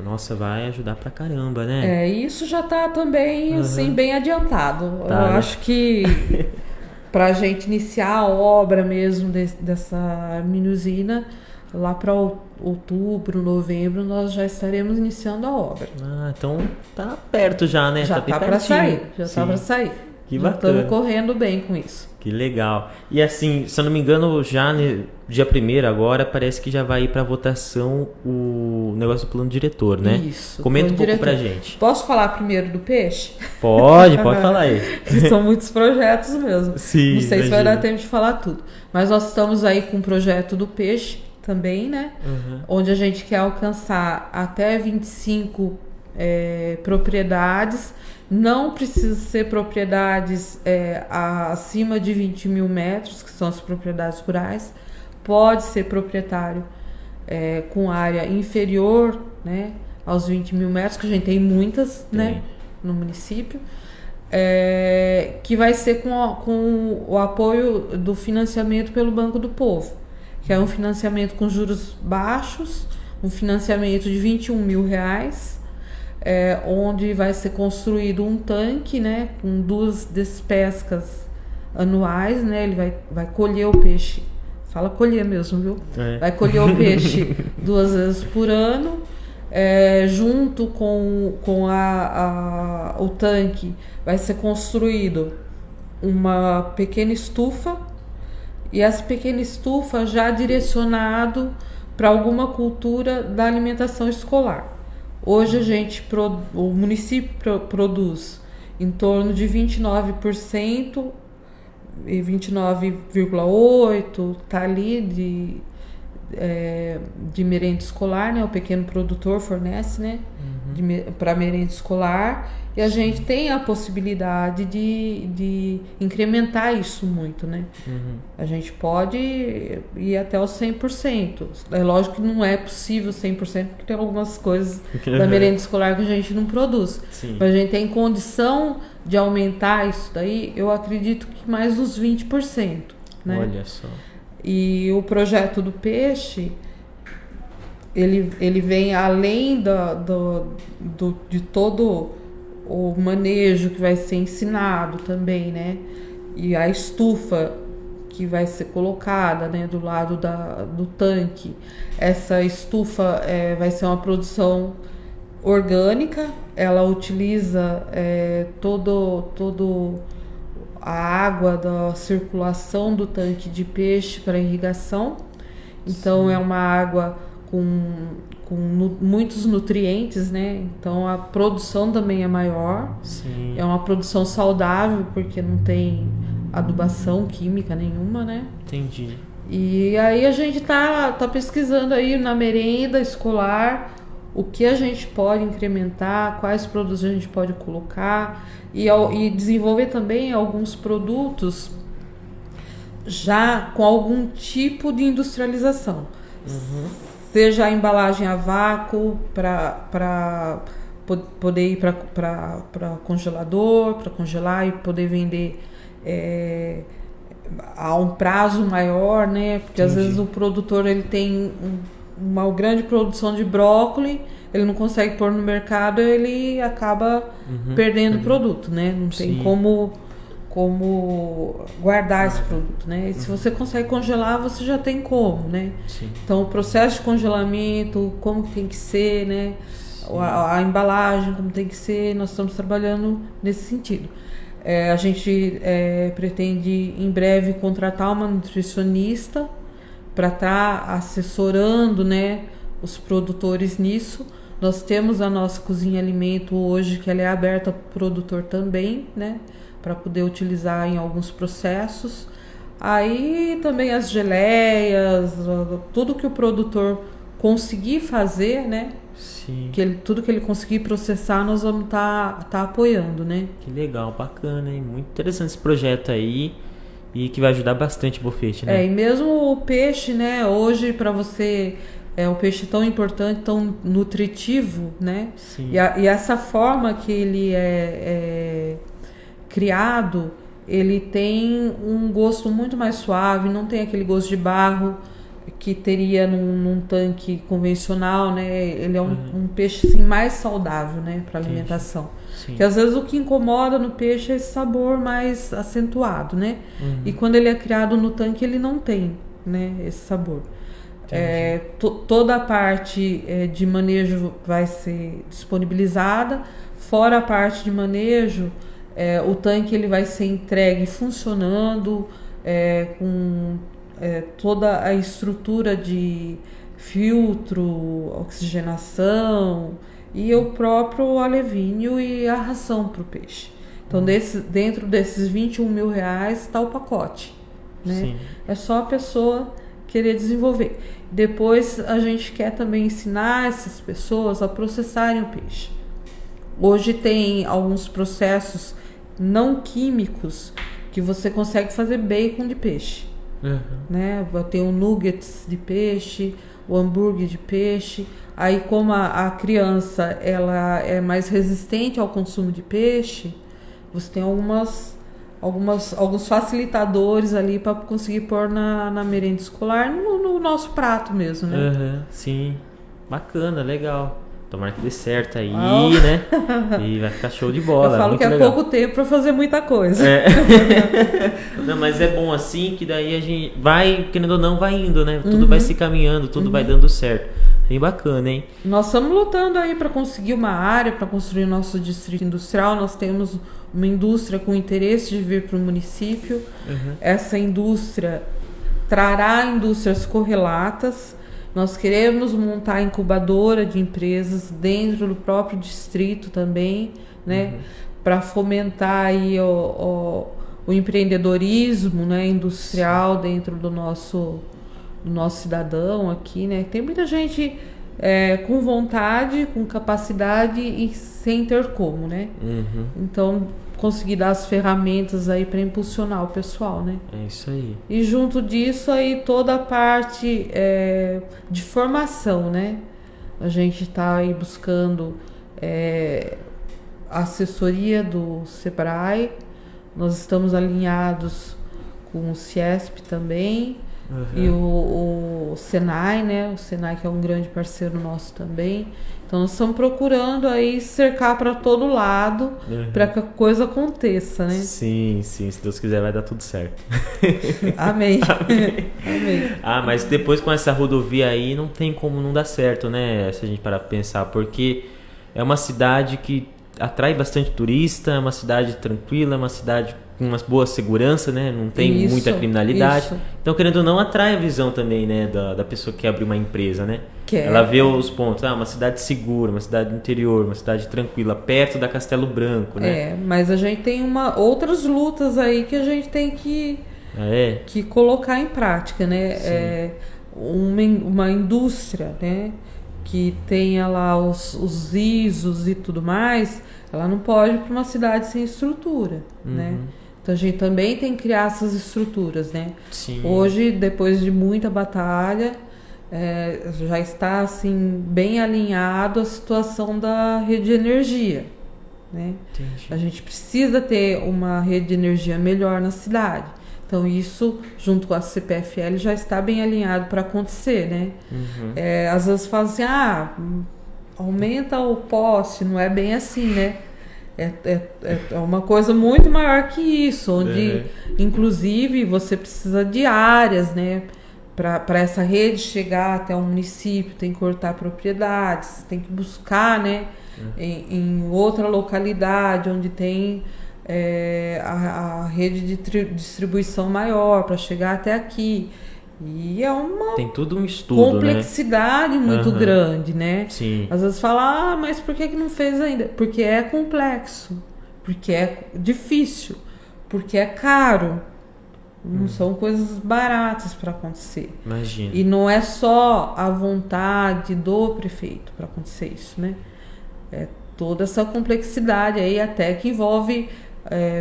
Nossa, vai ajudar pra caramba, né? Isso já tá também, assim, bem adiantado. Tá, Eu né? acho que pra gente iniciar a obra mesmo dessa mini usina, lá para outubro, novembro, nós já estaremos iniciando a obra. Ah, então tá perto já, né? Já bem tá para pertinho. sair, já Sim. tá para sair. Que Já bacana. estamos correndo bem com isso. Que legal. E assim, se eu não me engano, já no dia 1º agora, parece que já vai ir pra votação o negócio do plano diretor, né? Isso. Comenta um plano pouco pra diretor. gente. Posso falar primeiro do peixe? Pode falar aí. São muitos projetos mesmo. Sim, Não sei se vai imagino. dar tempo de falar tudo. Mas nós estamos aí com o projeto do peixe também, né? Onde a gente quer alcançar até 25 propriedades. Não precisa ser propriedades acima de 20 mil metros, que são as propriedades rurais. Pode ser proprietário com área inferior, né, aos 20 mil metros, que a gente tem muitas, né, no município. Que vai ser com o apoio do financiamento pelo Banco do Povo, que é um financiamento com juros baixos, um financiamento de 21 mil reais, onde vai ser construído um tanque, né, com 2 despescas anuais, né, ele vai colher o peixe, fala colher mesmo, viu? Vai colher o peixe 2 vezes por ano, junto com o tanque vai ser construído uma pequena estufa, e essa pequena estufa já direcionado para alguma cultura da alimentação escolar. Hoje o município produz em torno de 29% e 29,8% tá ali de merenda escolar, né? O pequeno produtor fornece, né? Para merenda escolar, e a gente tem a possibilidade de incrementar isso muito, né? A gente pode ir até os 100%. É lógico que não é possível 100%, porque tem algumas coisas da merenda escolar que a gente não produz. Sim. Mas a gente tem condição de aumentar isso daí, eu acredito que mais uns 20%, né? Olha só. E o projeto do peixe, ele vem além de todo o manejo que vai ser ensinado também, né? E a estufa que vai ser colocada, né, do lado do tanque. Essa estufa vai ser uma produção orgânica, ela utiliza todo a água da circulação do tanque de peixe para irrigação. Então, é uma água com muitos nutrientes, né? Então, a produção também é maior. Sim. É uma produção saudável, porque não tem adubação química nenhuma, né? Entendi. E aí a gente tá pesquisando aí na merenda escolar o que a gente pode incrementar, quais produtos a gente pode colocar e desenvolver também alguns produtos já com algum tipo de industrialização. Seja a embalagem a vácuo para poder ir para congelador, para congelar e poder vender a um prazo maior, né? Porque às vezes o produtor ele tem uma grande produção de brócolis, ele não consegue pôr no mercado, ele acaba perdendo o produto, né? Não tem como guardar esse produto, né? E se você consegue congelar, você já tem como, né? Sim. Então, o processo de congelamento, como que tem que ser, né? a embalagem como tem que ser, nós estamos trabalhando nesse sentido. A gente pretende em breve contratar uma nutricionista para estar assessorando, né, os produtores nisso. Nós temos a nossa cozinha alimento hoje, que ela é aberta para o produtor também, né, para poder utilizar em alguns processos. Aí também as geleias, tudo que o produtor conseguir fazer, né? Sim. Tudo que ele conseguir processar, nós vamos tá apoiando, né? Que legal, bacana, hein? Muito interessante esse projeto aí e que vai ajudar bastante o Bofete, né? E mesmo o peixe, né? Hoje, para você, o peixe tão importante, tão nutritivo, né? Sim. E essa forma que ele é criado, ele tem um gosto muito mais suave, não tem aquele gosto de barro que teria num tanque convencional, né? Ele é um peixe assim, mais saudável, né, para alimentação. Sim. Porque às vezes o que incomoda no peixe é esse sabor mais acentuado, né? E quando ele é criado no tanque, ele não tem, né, esse sabor. Toda a parte de manejo vai ser disponibilizada, fora a parte de manejo, o tanque ele vai ser entregue funcionando, com toda a estrutura de filtro, oxigenação e o próprio alevínio e a ração para o peixe. Então, dentro desses R$21.000 está o pacote, né? Sim. É só a pessoa querer desenvolver. Depois, a gente quer também ensinar essas pessoas a processarem o peixe. Hoje tem alguns processos não químicos que você consegue fazer bacon de peixe. Né? Tem o nuggets de peixe, o hambúrguer de peixe. Aí, como a criança ela é mais resistente ao consumo de peixe, você tem alguns facilitadores ali para conseguir pôr na merenda escolar, no nosso prato mesmo, né? Sim, bacana, legal. Tomara que dê certo aí, né? E vai ficar show de bola. Eu falo muito que é legal. pouco tempo para fazer muita coisa. Não, mas é bom assim, que daí a gente vai, querendo ou não, vai indo, né? Tudo vai se caminhando, tudo vai dando certo. Bem bacana, hein? Nós estamos lutando aí para conseguir uma área para construir o nosso distrito industrial. Nós temos uma indústria com interesse de vir para o município. Essa indústria trará indústrias correlatas. Nós queremos montar a incubadora de empresas dentro do próprio distrito também, né? Para fomentar aí o empreendedorismo, né, industrial dentro do nosso cidadão aqui, né? Tem muita gente com vontade, com capacidade e sem ter como, né? Então, conseguir dar as ferramentas aí para impulsionar o pessoal, né? É isso aí. E junto disso aí toda a parte de formação, né? A gente está aí buscando a assessoria do Sebrae, nós estamos alinhados com o Ciesp também, e o Senai, né? O Senai que é um grande parceiro nosso também. Então nós estamos procurando aí cercar para todo lado para que a coisa aconteça, né? Sim, se Deus quiser vai dar tudo certo. Amém. Amém. Mas depois com essa rodovia aí não tem como não dar certo, né? Se a gente parar pra pensar, porque é uma cidade que atrai bastante turista, é uma cidade tranquila, é uma cidade com uma boa segurança, né? Não tem muita criminalidade. Então, querendo ou não, atrai a visão também, né? Da pessoa que quer abrir uma empresa, né? Ela vê os pontos, uma cidade segura, uma cidade do interior, uma cidade tranquila, perto da Castelo Branco, né? Mas a gente tem outras lutas aí que a gente tem que colocar em prática, né? Uma indústria, né? Que tenha lá os ISOs e tudo mais, ela não pode ir para uma cidade sem estrutura, né? Então a gente também tem que criar essas estruturas, né? Sim. Hoje, depois de muita batalha, já está assim bem alinhado a situação da rede de energia, né? Entendi. A gente precisa ter uma rede de energia melhor na cidade. Então isso, junto com a CPFL, já está bem alinhado para acontecer, né? Às vezes falam assim, aumenta o poste, não é bem assim, né? É uma coisa muito maior que isso, onde inclusive você precisa de áreas, né? para essa rede chegar até o município, tem que cortar propriedades, tem que buscar, né, em outra localidade onde tem a rede de distribuição maior para chegar até aqui. E é uma tem tudo um estudo, complexidade, né, muito grande, né? Sim. Às vezes fala, mas por que não fez ainda? Porque é complexo, porque é difícil, porque é caro. Não são coisas baratas para acontecer. Imagina. E não é só a vontade do prefeito para acontecer isso, né? É toda essa complexidade aí, até que envolve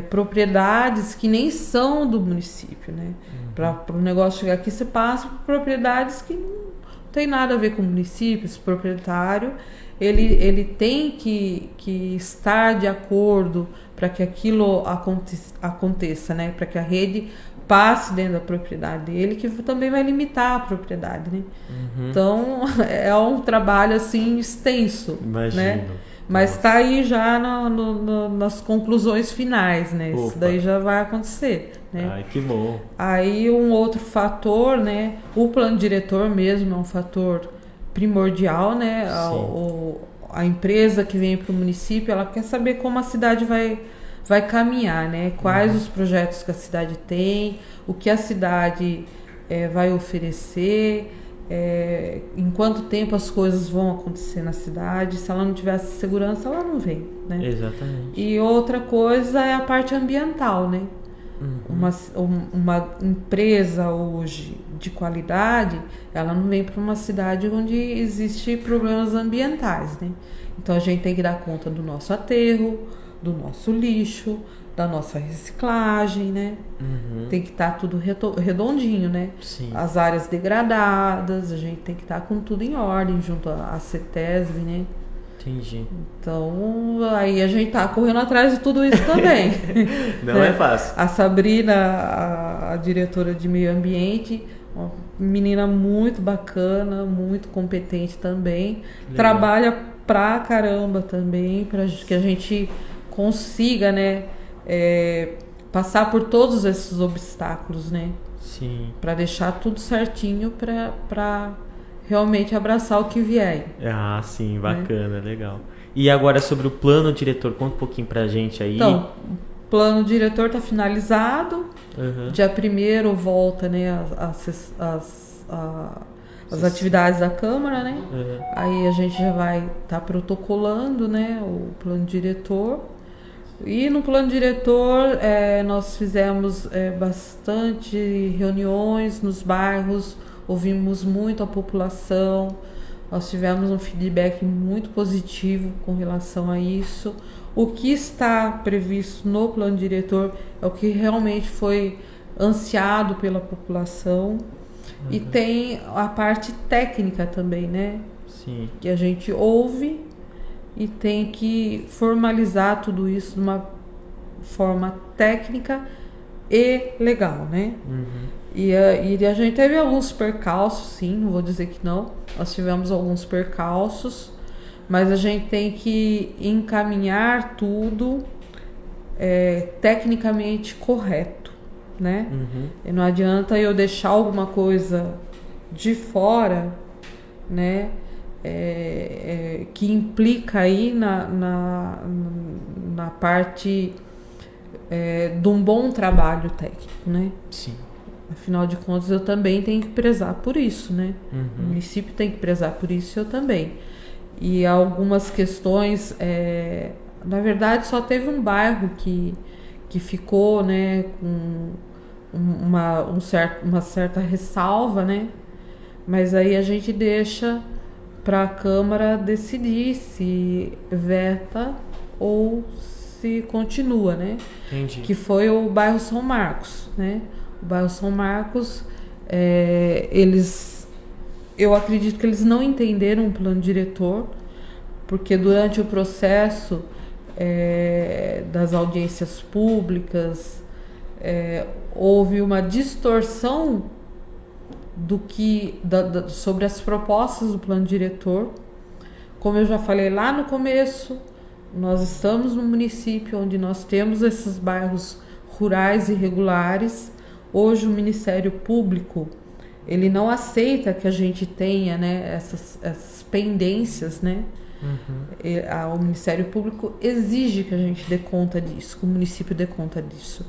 propriedades que nem são do município, né? Para o negócio chegar aqui, você passa por propriedades que não tem nada a ver com o município. Esse proprietário, ele tem que estar de acordo para que aquilo aconteça, né? Para que a rede passe dentro da propriedade dele, que também vai limitar a propriedade, né? Então, é um trabalho, assim, extenso, imagino, né? Mas está aí já nas conclusões finais, né? Opa. Isso daí já vai acontecer, né? Ai, que bom. Aí um outro fator, né? O plano diretor mesmo é um fator primordial, né? A empresa que vem para o município, ela quer saber como a cidade vai caminhar, né? Quais os projetos que a cidade tem, o que a cidade vai oferecer, em quanto tempo as coisas vão acontecer na cidade. Se ela não tiver segurança, ela não vem, né? Exatamente. E outra coisa é a parte ambiental, né? Uma empresa hoje de qualidade, ela não vem para uma cidade onde existem problemas ambientais, né? Então a gente tem que dar conta do nosso aterro, do nosso lixo, da nossa reciclagem, né? Tem que estar tudo redondinho, né? Sim. As áreas degradadas, a gente tem que estar com tudo em ordem junto à CETESB, né? Entendi. Então, aí a gente tá correndo atrás de tudo isso também. Não é fácil. A Sabrina, a diretora de meio ambiente, uma menina muito bacana, muito competente também. Legal. Trabalha pra caramba também, para que a gente consiga, né, passar por todos esses obstáculos, né? Sim. Para deixar tudo certinho para realmente abraçar o que vier. Ah, sim, bacana, legal. E agora sobre o plano diretor, conta um pouquinho pra gente aí. Então, o plano diretor está finalizado. Dia 1º volta, né, as atividades da Câmara, né? Aí a gente já vai estar protocolando, né, o plano diretor. E no plano diretor nós fizemos bastante reuniões nos bairros, ouvimos muito a população, nós tivemos um feedback muito positivo com relação a isso. O que está previsto no plano diretor é o que realmente foi ansiado pela população. E tem a parte técnica também, né? Sim. Que a gente ouve e tem que formalizar tudo isso de uma forma técnica e legal, né? E a gente teve alguns percalços, sim, não vou dizer que não. Nós tivemos alguns percalços, mas a gente tem que encaminhar tudo tecnicamente correto, né? E não adianta eu deixar alguma coisa de fora, né? Que implica aí na parte de um bom trabalho técnico, né? Sim. Afinal de contas, eu também tenho que prezar por isso, né? O município tem que prezar por isso, eu também. E algumas questões, na verdade, só teve um bairro que ficou, né, com uma certa ressalva, né? Mas aí a gente deixa para a Câmara decidir se veta ou se continua, né? Entendi. Que foi o bairro São Marcos, né? O bairro São Marcos, eu acredito que eles não entenderam o plano diretor, porque durante o processo das audiências públicas houve uma distorção sobre as propostas do plano diretor. Como eu já falei lá no começo, nós estamos no município onde nós temos esses bairros rurais irregulares. Hoje o Ministério Público ele não aceita que a gente tenha, né, essas pendências, né? O Ministério Público exige que a gente dê conta disso, que o município dê conta disso.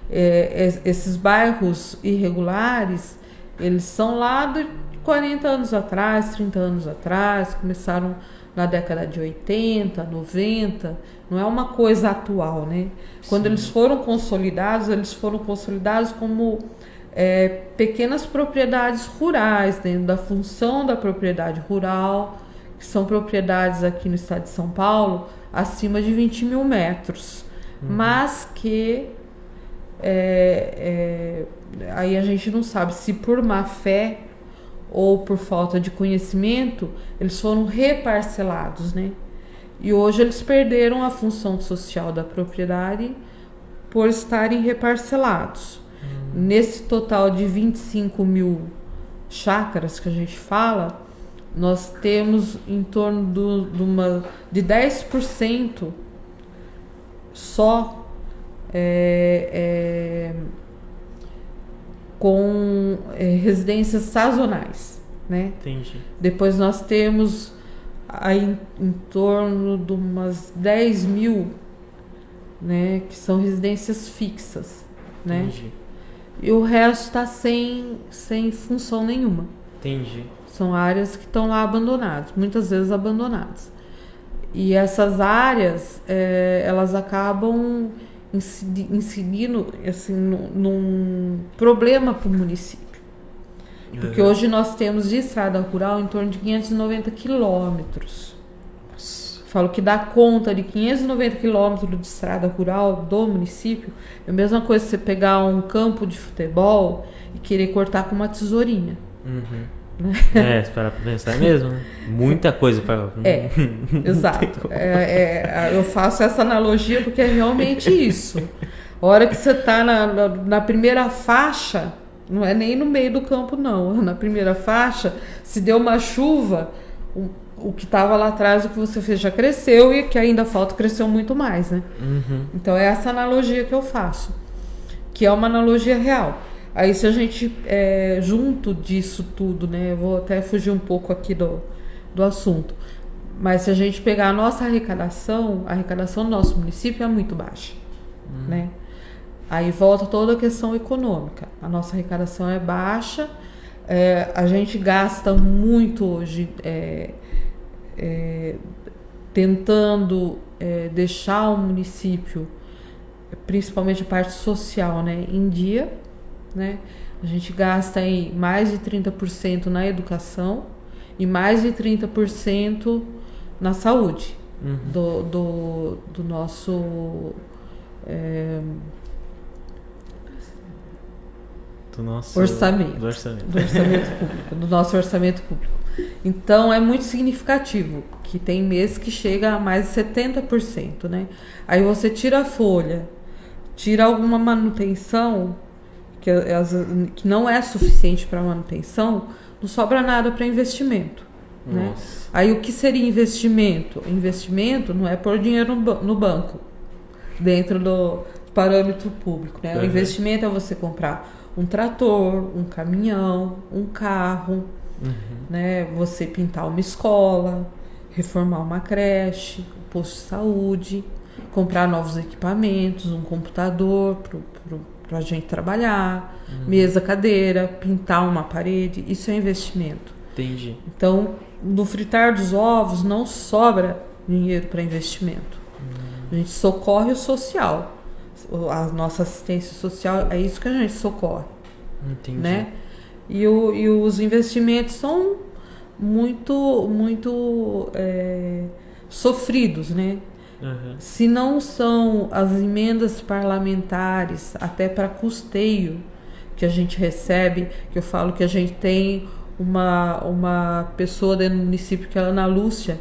Esses bairros irregulares, eles são lá de 40 anos atrás, 30 anos atrás, começaram na década de 80, 90, não é uma coisa atual, né? Quando eles foram consolidados como pequenas propriedades rurais, dentro da função da propriedade rural, que são propriedades aqui no estado de São Paulo, acima de 20 mil metros, mas que aí a gente não sabe se por má fé ou por falta de conhecimento, eles foram reparcelados, né? E hoje eles perderam a função social da propriedade por estarem reparcelados. Nesse total de 25 mil chácaras que a gente fala, nós temos em torno de 10% só com residências sazonais, né? Entendi. Depois nós temos aí em torno de umas 10 mil, né, que são residências fixas, né? Entendi. E o resto está sem função nenhuma. Entendi. São áreas que estão lá abandonadas, muitas vezes abandonadas. E essas áreas, elas acabam incidindo assim, num problema para o município. Porque hoje nós temos de estrada rural em torno de 590 quilômetros. Falo que dá conta de 590 quilômetros de estrada rural do município. É a mesma coisa que você pegar um campo de futebol e querer cortar com uma tesourinha. Né? Se parar pra pensar mesmo, né? Muita coisa para... Exato. Eu faço essa analogia porque é realmente isso. A hora que você está na primeira faixa, não é nem no meio do campo, não. Na primeira faixa, se deu uma chuva, o que estava lá atrás, o que você fez já cresceu e o que ainda falta cresceu muito mais, né? Então é essa analogia que eu faço, que é uma analogia real. Aí se a gente, junto disso tudo, né? Eu vou até fugir um pouco aqui do assunto, mas se a gente pegar a nossa arrecadação do nosso município é muito baixa, né? Aí volta toda a questão econômica. A nossa arrecadação é baixa, a gente gasta muito hoje tentando deixar o município, principalmente a parte social, né, em dia, né? A gente gasta aí mais de 30% na educação e mais de 30% na saúde do nosso orçamento público, do nosso orçamento público. Então é muito significativo, que tem meses que chega a mais de 70%, né? Aí você tira a folha, tira alguma manutenção que não é suficiente para manutenção, não sobra nada para investimento, né? Aí o que seria investimento? Investimento não é pôr dinheiro no banco, dentro do parâmetro público, né? O investimento é você comprar um trator, um caminhão, um carro, né? Você pintar uma escola, reformar uma creche, um posto de saúde, comprar novos equipamentos, um computador para a gente trabalhar, mesa, cadeira, pintar uma parede, isso é investimento. Entendi. Então, no fritar dos ovos não sobra dinheiro para investimento. A gente socorre o social. A nossa assistência social é isso que a gente socorre. Entendi. Né? E os investimentos são muito sofridos, né? Se não são as emendas parlamentares, até para custeio que a gente recebe, que eu falo que a gente tem uma pessoa dentro do município, que é a Ana Lúcia,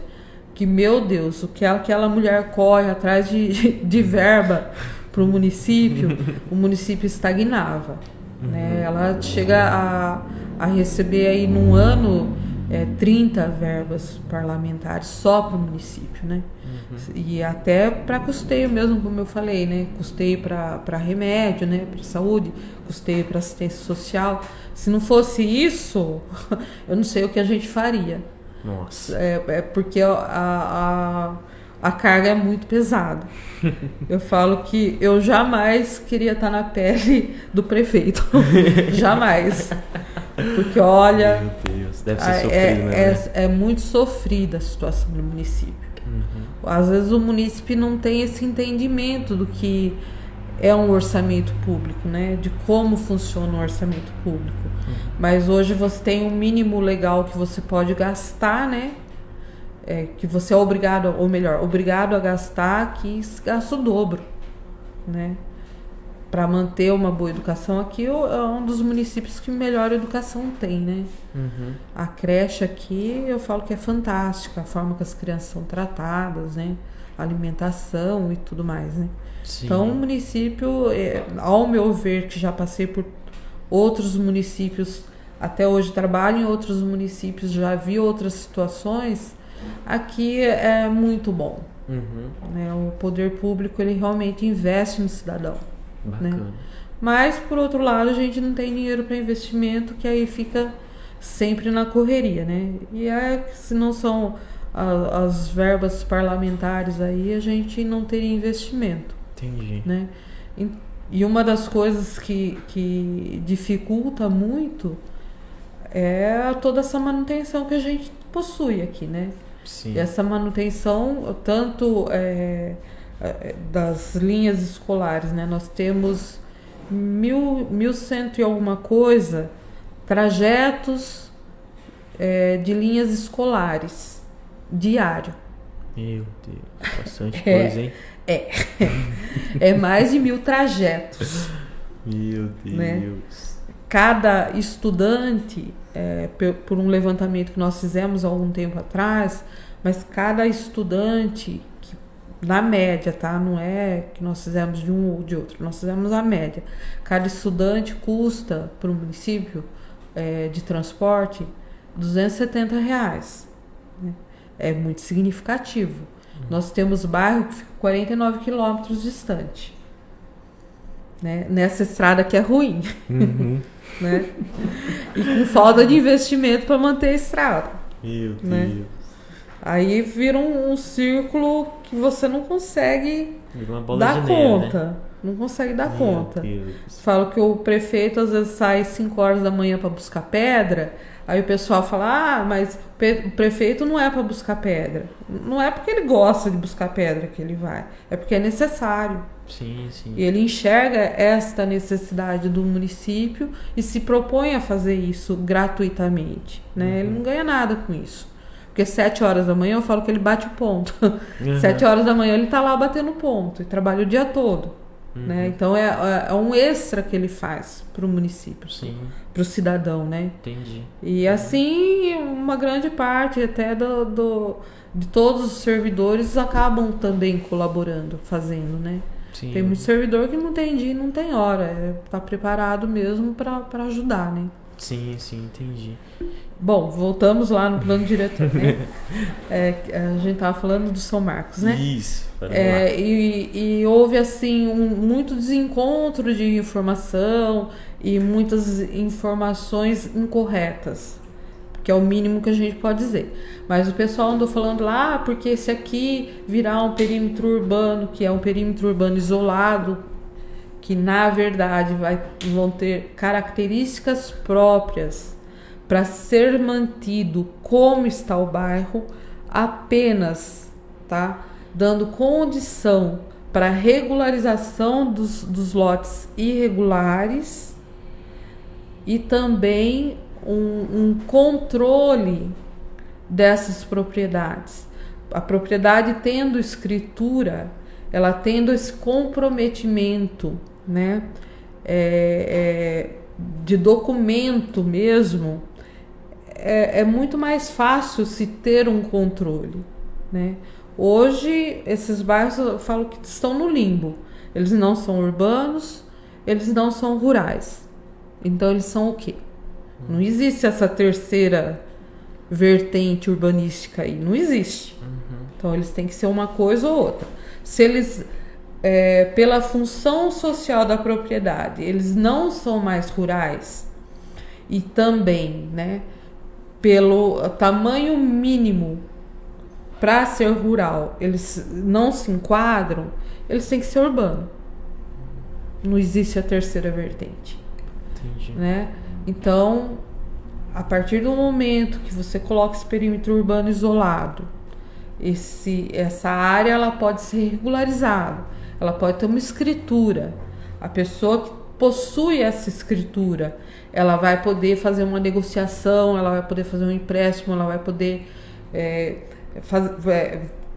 que, meu Deus, o que aquela mulher corre atrás de verba para o município estagnava. Né? Ela chega a receber aí num ano 30 verbas parlamentares só para o município, né? E até para custeio mesmo, como eu falei, né? Custeio para remédio, né? Para saúde, custeio para assistência social. Se não fosse isso, eu não sei o que a gente faria. Nossa. Porque a carga é muito pesada. Eu falo que eu jamais queria estar na pele do prefeito. Jamais. Porque, olha... Meu Deus, deve ser sofrido, né? É muito sofrida a situação do município. Às vezes o município não tem esse entendimento do que é um orçamento público, né? De como funciona o orçamento público. Mas hoje você tem um mínimo legal que você pode gastar, né? Que você é obrigado, ou melhor, obrigado a gastar, que gasta o dobro, né? Para manter uma boa educação. Aqui é um dos municípios que melhor educação tem, né? A creche aqui, eu falo que é fantástica, a forma que as crianças são tratadas, né? A alimentação e tudo mais, né? Sim. Então, o município, ao meu ver, que já passei por outros municípios, até hoje trabalho em outros municípios, já vi outras situações, aqui é muito bom. Né? O poder público, ele realmente investe no cidadão. Bacana. Né? Mas, por outro lado, a gente não tem dinheiro para investimento, que aí fica sempre na correria, né? E se não são as verbas parlamentares aí, a gente não teria investimento. Entendi. Né? E uma das coisas que dificulta muito é toda essa manutenção que a gente possui aqui, né? Sim. E essa manutenção, tanto das linhas escolares, né? Nós temos 1.100 e alguma coisa trajetos de linhas escolares diário. Meu Deus, bastante coisa, hein? É mais de 1.000 trajetos. Meu Deus. Né? Cada estudante, por um levantamento que nós fizemos há algum tempo atrás, mas cada estudante, na média, tá? Não é que nós fizemos de um ou de outro, nós fizemos a média. Cada estudante custa para o município de transporte R$270. Né? É muito significativo. Nós temos bairro que fica 49 quilômetros distante. Né? Nessa estrada que é ruim. Né? E com falta de investimento para manter a estrada. Meu Deus. Né? Aí vira um círculo que você não consegue dar conta. Né? Não consegue dar conta. Falo que o prefeito às vezes sai 5 horas da manhã para buscar pedra. Aí o pessoal fala, mas o prefeito não é para buscar pedra. Não é porque ele gosta de buscar pedra que ele vai. É porque é necessário. Sim, sim. E ele enxerga esta necessidade do município e se propõe a fazer isso gratuitamente. Né? Ele não ganha nada com isso. Porque 7 horas da manhã eu falo que ele bate o ponto. 7 horas da manhã ele está lá batendo ponto e trabalha o dia todo. Né? Então é um extra que ele faz para o município, para o cidadão, né? Entendi. E assim uma grande parte até de todos os servidores acabam também colaborando, fazendo, né? Sim. Tem muito servidor que não tem dia e não tem hora, tá preparado mesmo para ajudar, né? Sim, entendi. Bom, voltamos lá no plano diretor, né? A gente estava falando do São Marcos, né? Isso. E houve, assim, muito desencontro de informação e muitas informações incorretas, que é o mínimo que a gente pode dizer. Mas o pessoal andou falando lá, porque esse aqui virá um perímetro urbano, que é um perímetro urbano isolado, que na verdade vão ter características próprias para ser mantido como está o bairro, apenas, tá? Dando condição para regularização dos lotes irregulares e também um controle dessas propriedades. A propriedade tendo escritura, ela tendo esse comprometimento, né? De documento mesmo, é muito mais fácil se ter um controle, né? Hoje, esses bairros, eu falo que estão no limbo. Eles não são urbanos, eles não são rurais. Então, eles são o quê? Não existe essa terceira vertente urbanística aí. Não existe. Então eles têm que ser uma coisa ou outra. Se eles, pela função social da propriedade, eles não são mais rurais e também, né, pelo tamanho mínimo para ser rural, eles não se enquadram, eles têm que ser urbano. Não existe a terceira vertente. Entendi. Né? Então, a partir do momento que você coloca esse perímetro urbano isolado, essa área ela pode ser regularizada, ela pode ter uma escritura. A pessoa que possui essa escritura, ela vai poder fazer uma negociação, ela vai poder fazer um empréstimo, ela vai poder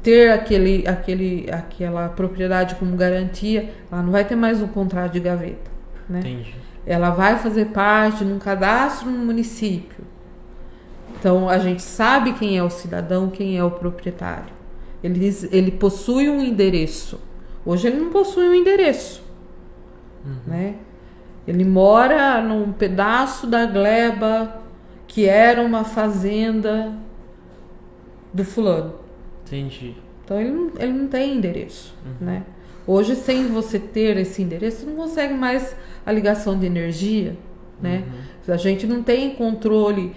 ter aquela propriedade como garantia. Ela não vai ter mais um contrato de gaveta, né? Entendi. Ela vai fazer parte de um cadastro no município. Então a gente sabe quem é o cidadão, quem é o proprietário. Ele possui um endereço. Hoje ele não possui um endereço, né? Ele mora num pedaço da gleba que era uma fazenda do fulano. Entendi. Então ele não tem endereço, né? Hoje, sem você ter esse endereço, você não consegue mais a ligação de energia, né? A gente não tem controle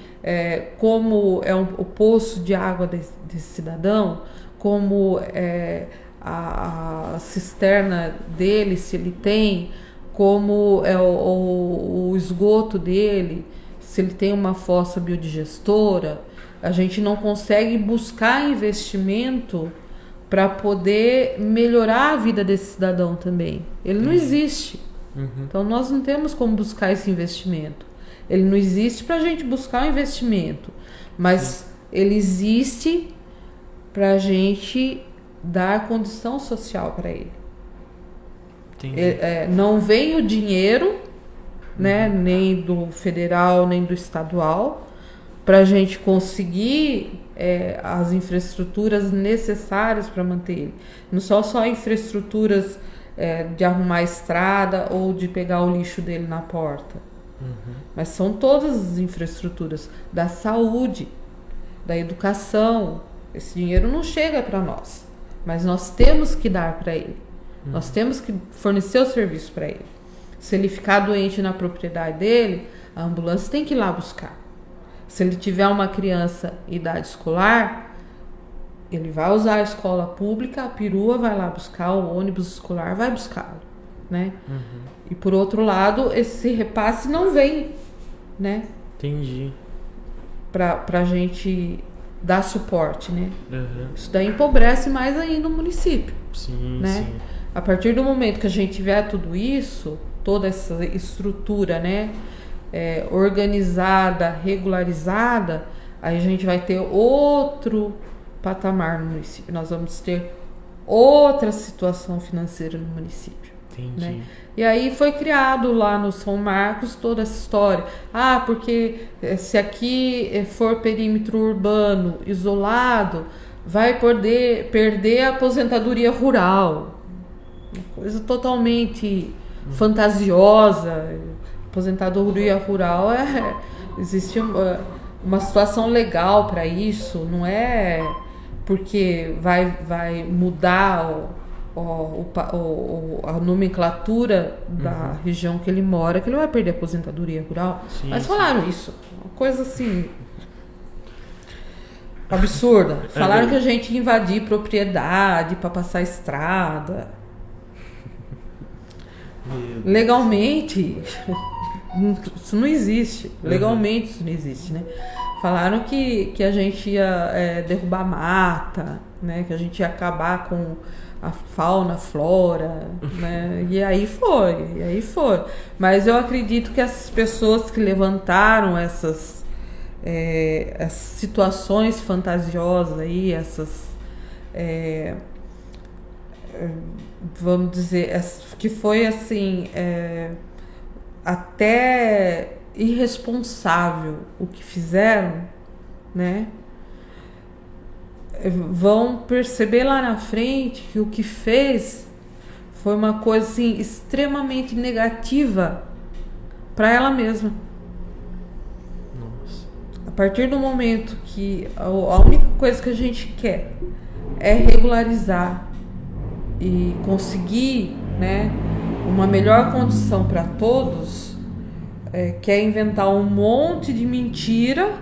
como é o poço de água desse cidadão, como a cisterna dele, se ele tem, como é o esgoto dele, se ele tem uma fossa biodigestora. A gente não consegue buscar investimento para poder melhorar a vida desse cidadão também. Ele não existe. Então nós não temos como buscar esse investimento. Ele não existe para a gente buscar um investimento, mas ele existe para a gente dar condição social para ele. Não vem o dinheiro, né, nem do federal, nem do estadual, para a gente conseguir as infraestruturas necessárias para manter ele. Não são só infraestruturas de arrumar a estrada ou de pegar o lixo dele na porta, mas são todas as infraestruturas da saúde, da educação. Esse dinheiro não chega para nós, mas nós temos que dar para ele. Nós temos que fornecer o serviço para ele. Se ele ficar doente na propriedade dele, a ambulância tem que ir lá buscar. Se ele tiver uma criança em idade escolar, ele vai usar a escola pública, a perua vai lá buscar, o ônibus escolar vai buscá-lo, né? E por outro lado, esse repasse não vem, né? Entendi. Pra gente dar suporte, né? Isso daí empobrece mais ainda o município. Sim, né? sim. A partir do momento que a gente tiver tudo isso, toda essa estrutura, né, organizada, regularizada, aí a gente vai ter outro patamar no município. Nós vamos ter outra situação financeira no município. Entendi. Né? E aí foi criado lá no São Marcos toda essa história. Ah, porque se aqui for perímetro urbano isolado, vai poder perder a aposentadoria rural. Uma coisa totalmente fantasiosa. Aposentadoria rural existe uma situação legal para isso, não é porque vai mudar a nomenclatura da região que ele mora que ele vai perder a aposentadoria rural. Sim, Mas sim. falaram isso, uma coisa assim absurda. Falaram que a gente ia invadir propriedade para passar estrada. Legalmente isso não existe. Legalmente isso não existe, né? Falaram que a gente ia derrubar mata, né? Que a gente ia acabar com a fauna, a flora, né? E aí foi. Mas eu acredito que essas pessoas que levantaram essas situações fantasiosas aí, vamos dizer, que foi assim, até irresponsável o que fizeram, né? Vão perceber lá na frente que o que fez foi uma coisa assim, extremamente negativa para ela mesma. Nossa. partir do momento que a única coisa que a gente quer é regularizar e conseguir, né, uma melhor condição para todos, quer inventar um monte de mentira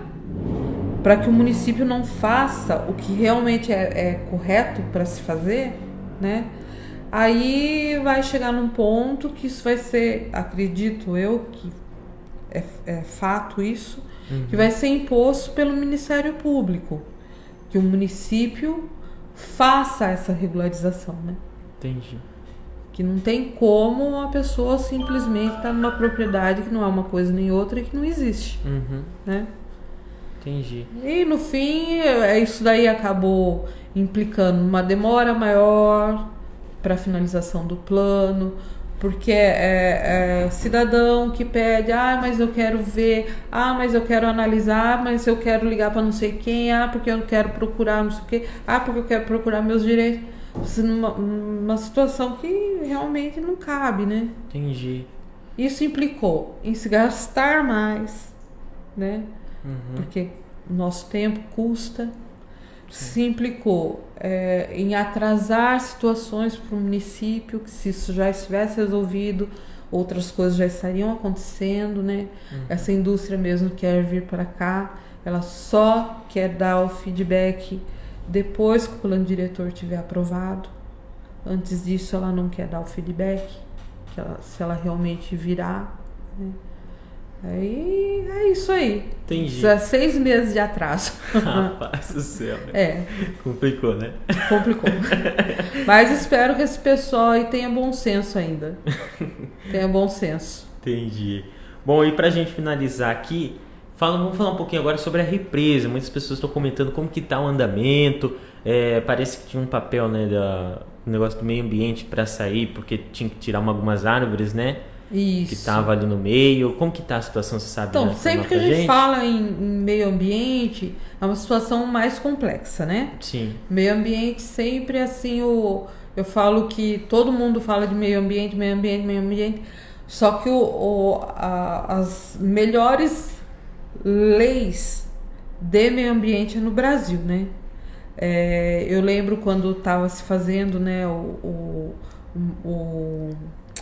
para que o município não faça o que realmente é correto para se fazer, né? Aí vai chegar num ponto que isso vai ser, acredito eu, que é fato isso, que vai ser imposto pelo Ministério Público, que o município faça essa regularização, né? Entendi. Que não tem como uma pessoa simplesmente estar numa propriedade que não é uma coisa nem outra e que não existe, né? Entendi. E no fim, isso daí acabou implicando uma demora maior para a finalização do plano, porque é cidadão que pede, mas eu quero ver, mas eu quero analisar, mas eu quero ligar para não sei quem, porque eu quero procurar não sei o quê, porque eu quero procurar meus direitos. Numa situação que realmente não cabe, né? Entendi. Isso implicou em se gastar mais, né? Porque o nosso tempo custa. Se implicou em atrasar situações para o município, que se isso já estivesse resolvido, outras coisas já estariam acontecendo, né? Essa indústria mesmo quer vir para cá, ela só quer dar o feedback depois que o plano diretor tiver aprovado. Antes disso, ela não quer dar o feedback, se ela realmente virar, né? Aí é isso aí. Entendi. Isso é 6 meses de atraso. Rapaz do céu. Complicou, né? Complicou. Mas espero que esse pessoal aí tenha bom senso ainda. Tenha bom senso. Entendi. Bom, e pra gente finalizar aqui, vamos falar um pouquinho agora sobre a represa. Muitas pessoas estão comentando como que tá o andamento. Parece que tinha um papel, né, do negócio do meio ambiente para sair, porque tinha que tirar algumas árvores, né? Isso. Que estava ali no meio. Como que tá a situação, você sabe? Então, sempre que a gente fala em meio ambiente, é uma situação mais complexa, né? Sim. Meio ambiente sempre assim, eu falo que todo mundo fala de meio ambiente, só que as melhores leis de meio ambiente é no Brasil, né? Eu lembro quando estava se fazendo, né,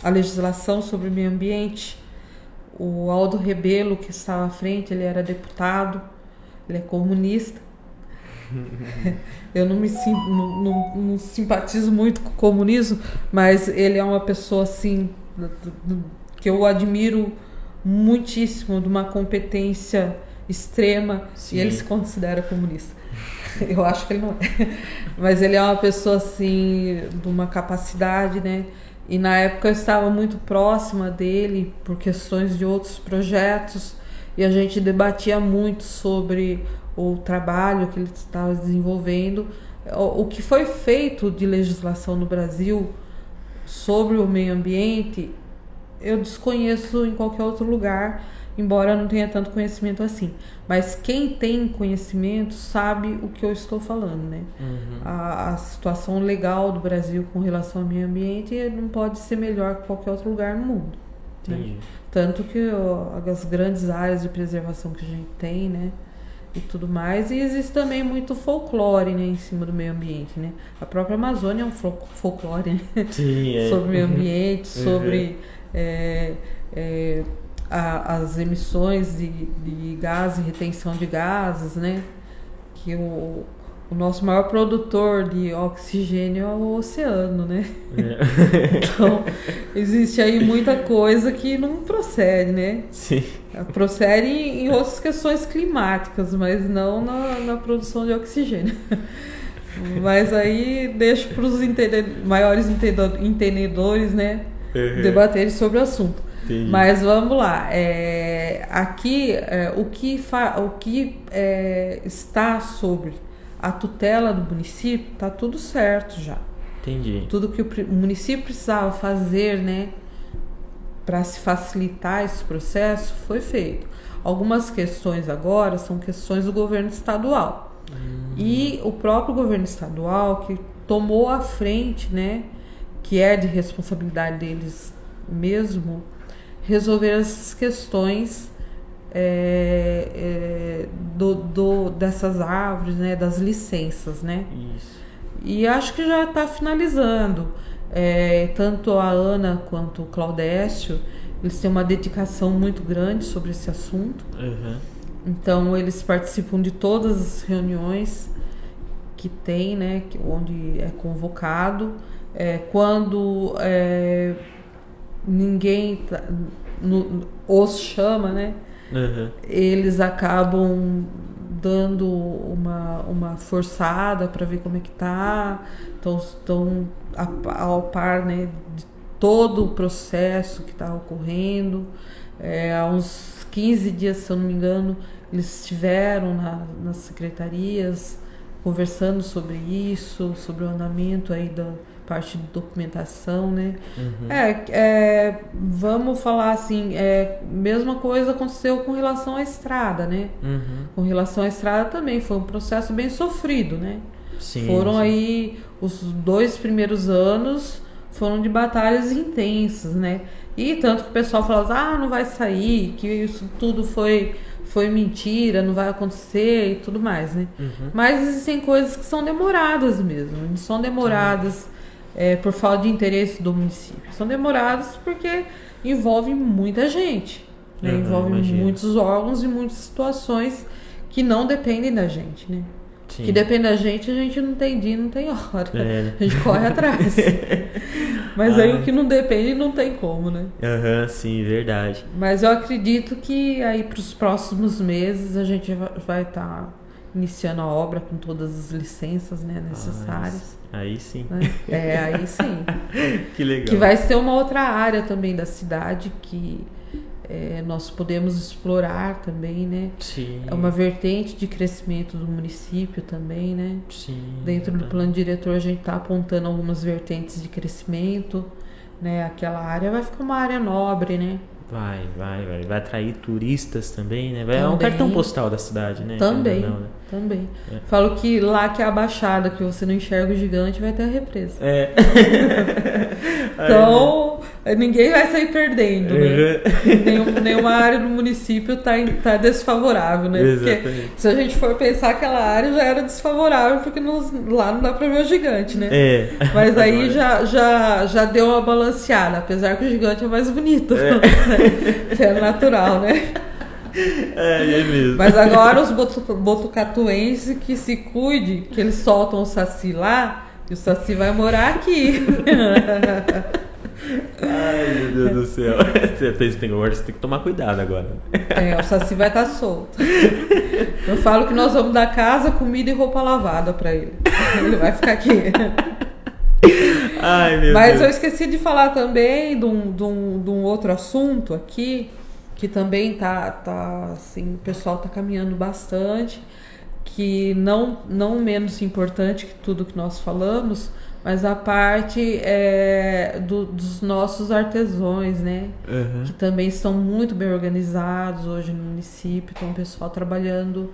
a legislação sobre o meio ambiente, o Aldo Rebelo, que estava à frente, ele era deputado, ele é comunista. Eu não simpatizo muito com o comunismo, mas ele é uma pessoa assim que eu admiro muitíssimo, de uma competência extrema. Sim. E ele se considera comunista. Eu acho que ele não é, mas ele é uma pessoa assim de uma capacidade, né? E na época eu estava muito próxima dele por questões de outros projetos e a gente debatia muito sobre o trabalho que ele estava desenvolvendo. O que foi feito de legislação no Brasil sobre o meio ambiente, eu desconheço em qualquer outro lugar, embora eu não tenha tanto conhecimento assim. Mas quem tem conhecimento sabe o que eu estou falando, né? A situação legal do Brasil com relação ao meio ambiente não pode ser melhor que qualquer outro lugar no mundo. Né? Tanto que as grandes áreas de preservação que a gente tem, né? E tudo mais. E existe também muito folclore, né, em cima do meio ambiente, né? A própria Amazônia é um folclore, né? Sim, sobre o meio ambiente, sobre as emissões de gás e retenção de gases, né? Que o nosso maior produtor de oxigênio é o oceano, né? Então, existe aí muita coisa que não procede, né? Sim. Procede em outras questões climáticas, mas não na produção de oxigênio. Mas aí deixo para os maiores entendedores, né? Debaterem sobre o assunto. Entendi. Mas vamos lá. Aqui, o que está sobre a tutela do município, está tudo certo já. Entendi. Tudo que o município precisava fazer, né, para se facilitar esse processo, foi feito. Algumas questões agora são questões do governo estadual. E o próprio governo estadual que tomou a frente, né, que é de responsabilidade deles mesmo, resolver essas questões dessas árvores, né, das licenças, né? Isso. E acho que já está finalizando. Tanto a Ana quanto o Claudécio, eles têm uma dedicação muito grande sobre esse assunto. Uhum. Então eles participam de todas as reuniões que tem, né, onde é convocado. Quando ninguém os chama, né? Uhum. Eles acabam dando uma forçada para ver como é que tá. Então estão ao par, né, de todo o processo que está ocorrendo. Há uns 15 dias, se eu não me engano, eles estiveram nas secretarias conversando sobre isso, sobre o andamento aí da parte de documentação, né? Uhum. Vamos falar assim, mesma coisa aconteceu com relação à estrada, né? Uhum. Com relação à estrada também foi um processo bem sofrido, né? Sim, foram aí, os 2 primeiros anos foram de batalhas intensas, né? E tanto que o pessoal falava, não vai sair, que isso tudo foi mentira, não vai acontecer e tudo mais, né? Uhum. Mas existem coisas que são demoradas mesmo, não são demoradas por falta de interesse do município. São demoradas porque envolve muita gente, né? Envolve muitos órgãos e muitas situações que não dependem da gente, né? Sim. Que depende da gente, a gente não tem dia, não tem hora. A gente corre atrás. Mas aí o que não depende não tem como, né? Sim, verdade. Mas eu acredito que aí para os próximos meses a gente vai estar iniciando a obra com todas as licenças, né, necessárias. Aí sim. Né? Aí sim. Que legal. Que vai ser uma outra área também da cidade que nós podemos explorar também, né? Sim. É uma vertente de crescimento do município também, né? Sim. Dentro do plano diretor a gente está apontando algumas vertentes de crescimento, né? Aquela área vai ficar uma área nobre, né? Vai atrair turistas também, né? É um cartão postal da cidade, né? Também, não, né? também. Falo que lá que é a Baixada, que você não enxerga o gigante, vai ter a represa. Então, ninguém vai sair perdendo, né? Nenhuma área do município tá desfavorável, né? Exatamente. Porque se a gente for pensar, aquela área já era desfavorável, porque lá não dá pra ver o gigante, né? Mas aí já deu uma balanceada, apesar que o gigante é mais bonito. É natural, né? É mesmo. Mas agora os botucatuenses que se cuide, que eles soltam o Saci lá, e o Saci vai morar aqui. Ai, meu Deus do céu. Você tem que tomar cuidado agora. O Saci vai estar solto. Eu falo que nós vamos dar casa, comida e roupa lavada pra ele. Ele vai ficar aqui. Ai, meu Mas Deus. eu esqueci de falar também de um outro assunto aqui, que também tá assim, o pessoal tá caminhando bastante, que não menos importante que tudo que nós falamos, mas a parte dos nossos artesãos, né? Uhum. Que também estão muito bem organizados hoje no município, então o pessoal trabalhando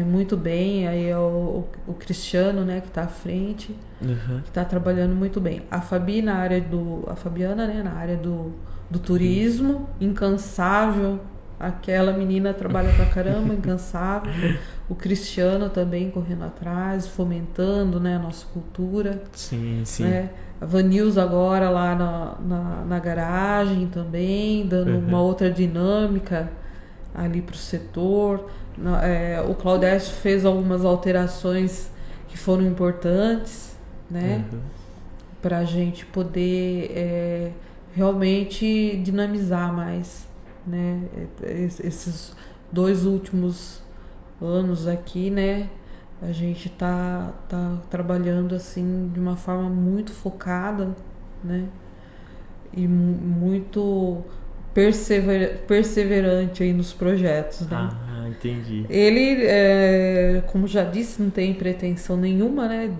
muito bem, aí é o Cristiano, né, que está à frente, que está trabalhando muito bem. A Fabiana, né, na área do turismo, incansável, aquela menina trabalha pra caramba, incansável. O Cristiano também correndo atrás, fomentando, né, a nossa cultura. Sim, sim. Né? A Vanilza agora lá na garagem também, dando uma outra dinâmica ali pro setor. O Claudécio fez algumas alterações que foram importantes, né? Para a gente poder realmente dinamizar mais, né? Esses 2 últimos anos aqui, né? A gente tá trabalhando assim de uma forma muito focada, né? E muito perseverante aí nos projetos, né? Entendi. Ele, como já disse, não tem pretensão nenhuma, né,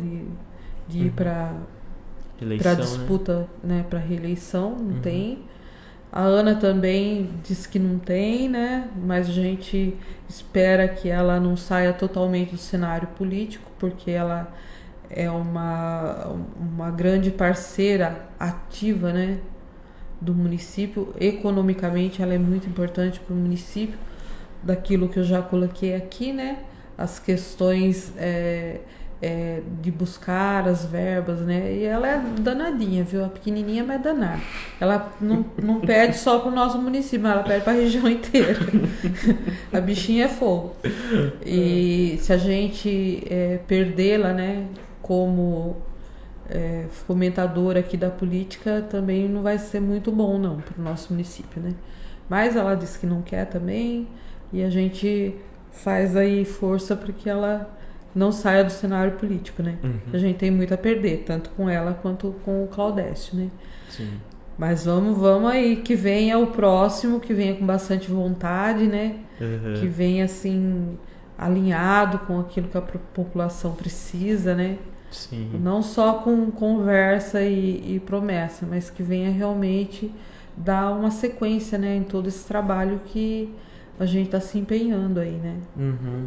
de ir para disputa, né, para reeleição, não tem. A Ana também disse que não tem, né, mas a gente espera que ela não saia totalmente do cenário político, porque ela é uma grande parceira ativa, né, do município. Economicamente ela é muito importante para o município, daquilo que eu já coloquei aqui, né? As questões de buscar as verbas, né? E ela é danadinha, viu? A pequenininha, mas é danada. Ela não pede só para o nosso município, mas ela pede para a região inteira. A bichinha é fogo. E se a gente perdê-la, né? Como fomentadora aqui da política, também não vai ser muito bom, não, para o nosso município, né? Mas ela disse que não quer também, e a gente faz aí força para que ela não saia do cenário político, né? A gente tem muito a perder, tanto com ela quanto com o Claudécio, né? Sim. Mas vamos aí, que venha o próximo, que venha com bastante vontade, né? Que venha, assim, alinhado com aquilo que a população precisa, né? Sim. Não só com conversa e promessa, mas que venha realmente dar uma sequência, né, em todo esse trabalho que a gente está se empenhando aí, né?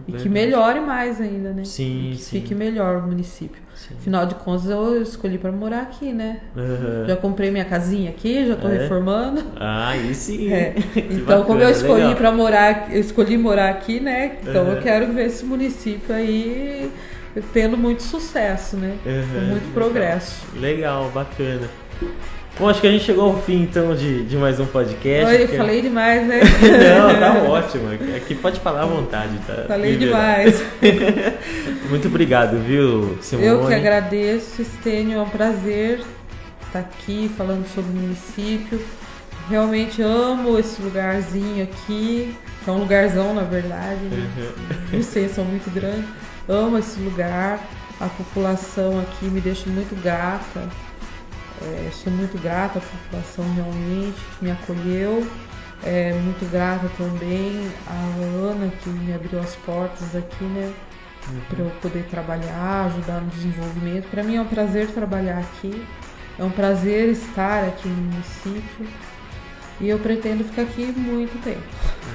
E que melhore mais ainda, né? Sim, que fique melhor o município. Sim. Afinal de contas, eu escolhi para morar aqui, né? Já comprei minha casinha aqui, já estou reformando. Ah, aí sim. Então, bacana, como eu escolhi legal. para morar, eu escolhi morar aqui, né? Então, eu quero ver esse município aí tendo muito sucesso, né? Com muito progresso. Legal, bacana. Bom, acho que a gente chegou ao fim, então, de mais um podcast. Eu falei demais, né? Não, tá ótimo. Aqui pode falar à vontade, tá? Falei demais. Muito obrigado, viu, Simone? Eu que agradeço, Estênio, é um prazer estar aqui falando sobre o município. Realmente amo esse lugarzinho aqui, que é um lugarzão, na verdade, né? Vocês são muito grandes. Amo esse lugar, a população aqui me deixa muito grata. Sou muito grata à população realmente que me acolheu. Muito grata também à Ana que me abriu as portas aqui, né? Para eu poder trabalhar, ajudar no desenvolvimento. Para mim é um prazer trabalhar aqui, é um prazer estar aqui no município e eu pretendo ficar aqui muito tempo.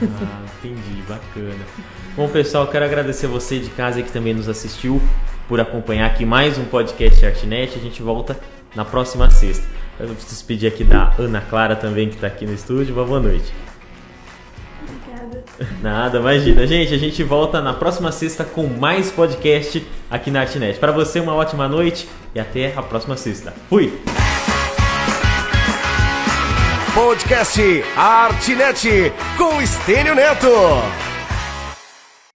Ah, entendi, bacana. Bom, pessoal, quero agradecer você de casa que também nos assistiu por acompanhar aqui mais um podcast Artnet. A gente volta na próxima sexta. Eu vou despedir aqui da Ana Clara também, que está aqui no estúdio. Boa noite. Obrigada. Nada, imagina. Gente, a gente volta na próxima sexta com mais podcast aqui na Artnet. Para você, uma ótima noite e até a próxima sexta. Fui! Podcast Artnet com Estênio Neto.